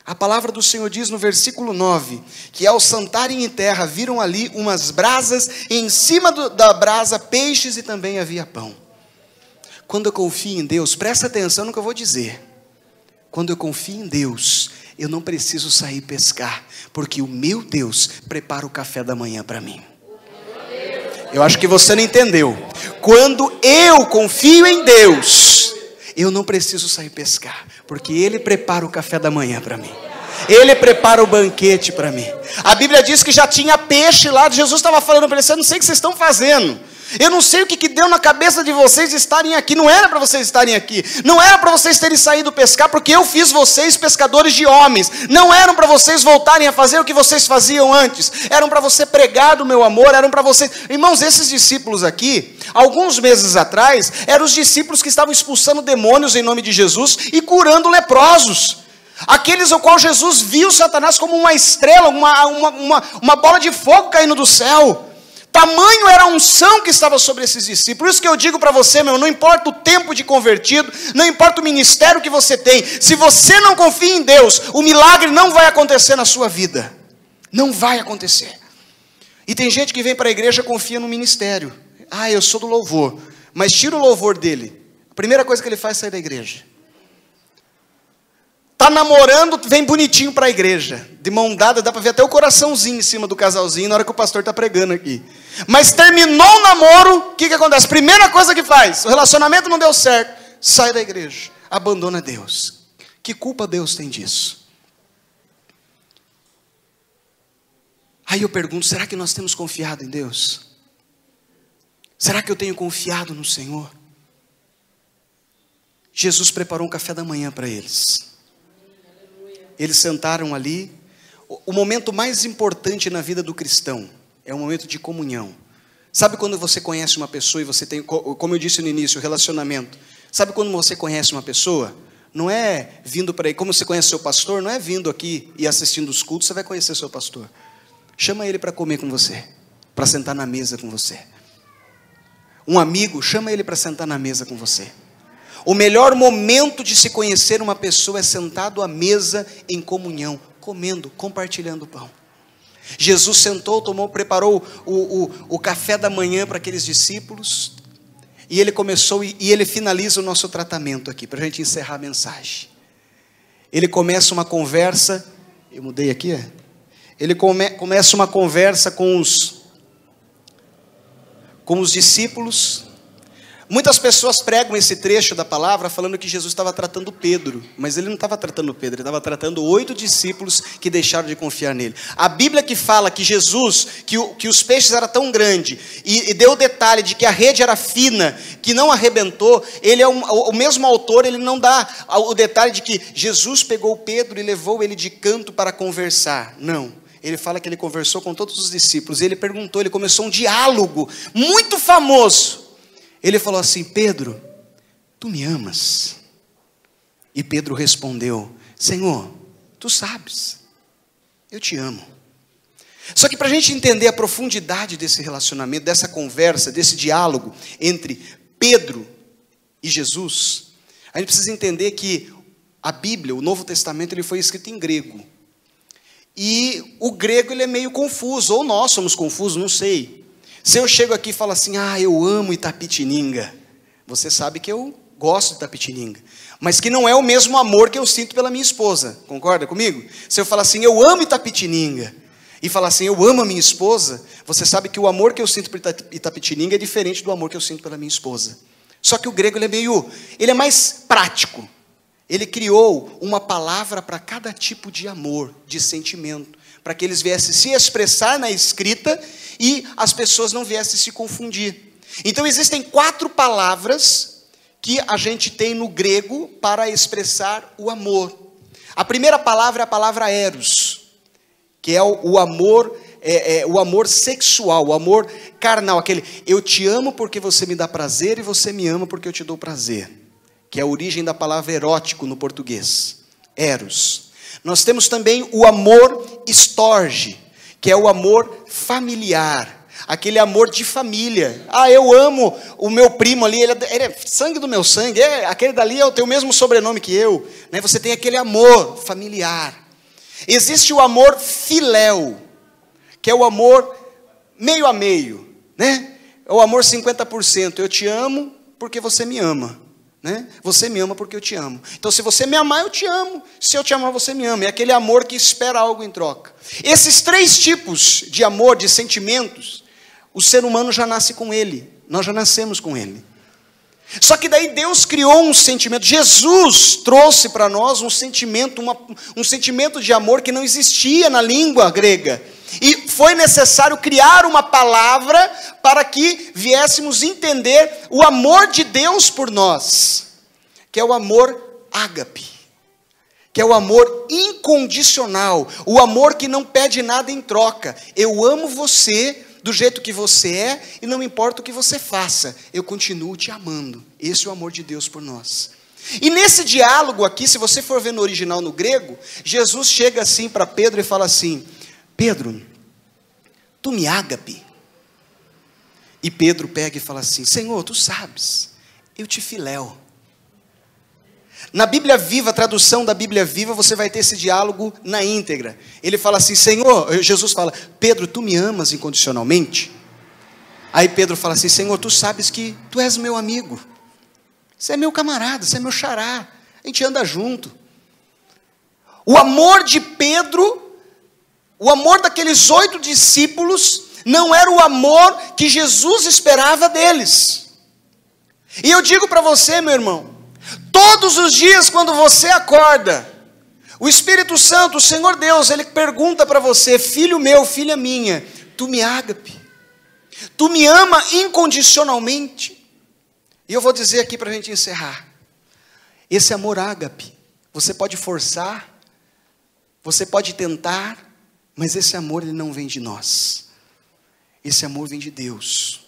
A palavra do Senhor diz no versículo 9, que ao sentarem em terra, viram ali umas brasas, e em cima da brasa peixes e também havia pão. Quando eu confio em Deus, presta atenção no que eu vou dizer. Quando eu confio em Deus, eu não preciso sair pescar, porque o meu Deus prepara o café da manhã para mim. Eu acho que você não entendeu. Quando eu confio em Deus, eu não preciso sair pescar, porque Ele prepara o café da manhã para mim. Ele prepara o banquete para mim. A Bíblia diz que já tinha peixe lá. Jesus estava falando para eles: eu não sei o que vocês estão fazendo. Eu não sei o que deu na cabeça de vocês estarem aqui. Não era para vocês estarem aqui. Não era para vocês terem saído pescar, porque eu fiz vocês pescadores de homens. Não eram para vocês voltarem a fazer o que vocês faziam antes. Eram para você pregar do meu amor. Eram para vocês... Irmãos, esses discípulos aqui, alguns meses atrás, eram os discípulos que estavam expulsando demônios em nome de Jesus e curando leprosos. Aqueles ao qual Jesus viu Satanás como uma estrela, uma bola de fogo caindo do céu. Tamanho era a unção que estava sobre esses discípulos. Por isso que eu digo para você, não importa o tempo de convertido, não importa o ministério que você tem, se você não confia em Deus, o milagre não vai acontecer na sua vida. Não vai acontecer. E tem gente que vem para a igreja e confia no ministério. Eu sou do louvor. Mas tira o louvor dele. A primeira coisa que ele faz é sair da igreja. Está namorando, vem bonitinho para a igreja, de mão dada, dá para ver até o coraçãozinho em cima do casalzinho, na hora que o pastor está pregando aqui. Mas terminou o namoro, o que acontece? Primeira coisa que faz, o relacionamento não deu certo, sai da igreja, abandona Deus. Que culpa Deus tem disso? Aí eu pergunto, será que nós temos confiado em Deus? Será que eu tenho confiado no Senhor? Jesus preparou um café da manhã para eles. Eles sentaram ali. O momento mais importante na vida do cristão é o momento de comunhão. Sabe quando você conhece uma pessoa e você tem, como eu disse no início, o relacionamento. Sabe quando você conhece uma pessoa? Não é vindo para aí, como você conhece seu pastor, não é vindo aqui e assistindo os cultos, você vai conhecer seu pastor. Chama ele para comer com você, para sentar na mesa com você. Um amigo, chama ele para sentar na mesa com você. O melhor momento de se conhecer uma pessoa é sentado à mesa em comunhão, comendo, compartilhando o pão. Jesus sentou, preparou o café da manhã para aqueles discípulos, e ele começou, e ele finaliza o nosso tratamento aqui, para a gente encerrar a mensagem. Ele começa uma conversa, eu mudei aqui, ele começa uma conversa com os discípulos. Muitas pessoas pregam esse trecho da palavra falando que Jesus estava tratando Pedro, mas ele não estava tratando Pedro, ele estava tratando 8 discípulos que deixaram de confiar nele. A Bíblia que fala que Jesus, que os peixes eram tão grandes, e deu o detalhe de que a rede era fina, que não arrebentou, ele é o mesmo autor, ele não dá o detalhe de que Jesus pegou Pedro e levou ele de canto para conversar. Não. Ele fala que ele conversou com todos os discípulos, e ele perguntou, ele começou um diálogo muito famoso. Ele falou assim: Pedro, tu me amas? E Pedro respondeu: Senhor, tu sabes, eu te amo. Só que para a gente entender a profundidade desse relacionamento, dessa conversa, desse diálogo entre Pedro e Jesus, a gente precisa entender que a Bíblia, o Novo Testamento, ele foi escrito em grego. E o grego ele é meio confuso, ou nós somos confusos, não sei. Se eu chego aqui e falo assim: eu amo Itapetininga, você sabe que eu gosto de Itapetininga, mas que não é o mesmo amor que eu sinto pela minha esposa, concorda comigo? Se eu falar assim, eu amo Itapetininga, e falar assim, eu amo a minha esposa, você sabe que o amor que eu sinto por Itapetininga é diferente do amor que eu sinto pela minha esposa. Só que o grego ele é mais prático. Ele criou uma palavra para cada tipo de amor, de sentimento, para que eles viessem se expressar na escrita e as pessoas não viessem se confundir. Então existem 4 palavras que a gente tem no grego para expressar o amor. A primeira palavra é a palavra eros, que é o amor, o amor sexual, o amor carnal, aquele eu te amo porque você me dá prazer e você me ama porque eu te dou prazer, que é a origem da palavra erótico no português, eros. Nós temos também o amor storge, que é o amor familiar, aquele amor de família. Ah, eu amo o meu primo ali, ele é sangue do meu sangue, aquele dali tem o mesmo sobrenome que eu. Né? Você tem aquele amor familiar. Existe o amor filéu, que é o amor meio a meio, né? É o amor 50%. Eu te amo porque você me ama, né? Você me ama porque eu te amo. Então, se você me amar, eu te amo. Se eu te amar, você me ama. É aquele amor que espera algo em troca. Esses 3 tipos de amor, de sentimentos, o ser humano já nasce com ele. Nós já nascemos com ele. Só que daí Deus criou um sentimento. Jesus trouxe para nós um sentimento, um sentimento de amor que não existia na língua grega. E foi necessário criar uma palavra para que viéssemos entender o amor de Deus por nós, que é o amor ágape, que é o amor incondicional, o amor que não pede nada em troca. Eu amo você do jeito que você é e não importa o que você faça, eu continuo te amando. Esse é o amor de Deus por nós. E nesse diálogo aqui, se você for ver no original no grego, Jesus chega assim para Pedro e fala assim: Pedro, tu me ágape? E Pedro pega e fala assim: Senhor, tu sabes, eu te filéu. Na Bíblia Viva, a tradução da Bíblia Viva, você vai ter esse diálogo na íntegra. Ele fala assim: Senhor, Jesus fala: Pedro, tu me amas incondicionalmente? Aí Pedro fala assim: Senhor, tu sabes que tu és meu amigo. Você é meu camarada, você é meu xará. A gente anda junto. O amor de Pedro, o amor daqueles 8 discípulos, não era o amor que Jesus esperava deles. E eu digo para você, meu irmão, todos os dias quando você acorda, o Espírito Santo, o Senhor Deus, Ele pergunta para você: filho meu, filha minha, tu me ágape? Tu me ama incondicionalmente? E eu vou dizer aqui para a gente encerrar. Esse amor ágape, você pode forçar, você pode tentar, mas esse amor ele não vem de nós. Esse amor vem de Deus.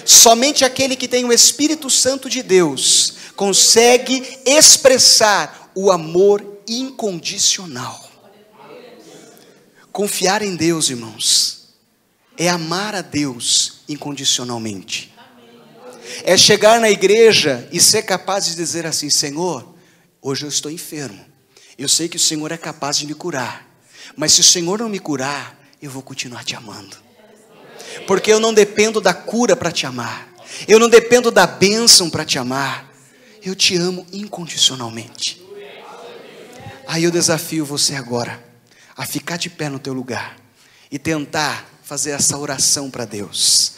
Somente aquele que tem o Espírito Santo de Deus consegue expressar o amor incondicional. Confiar em Deus, irmãos, é amar a Deus incondicionalmente. É chegar na igreja e ser capaz de dizer assim: Senhor, hoje eu estou enfermo. Eu sei que o Senhor é capaz de me curar. Mas se o Senhor não me curar, eu vou continuar te amando. Porque eu não dependo da cura para te amar. Eu não dependo da bênção para te amar. Eu te amo incondicionalmente. Aí eu desafio você agora a ficar de pé no teu lugar e tentar fazer essa oração para Deus.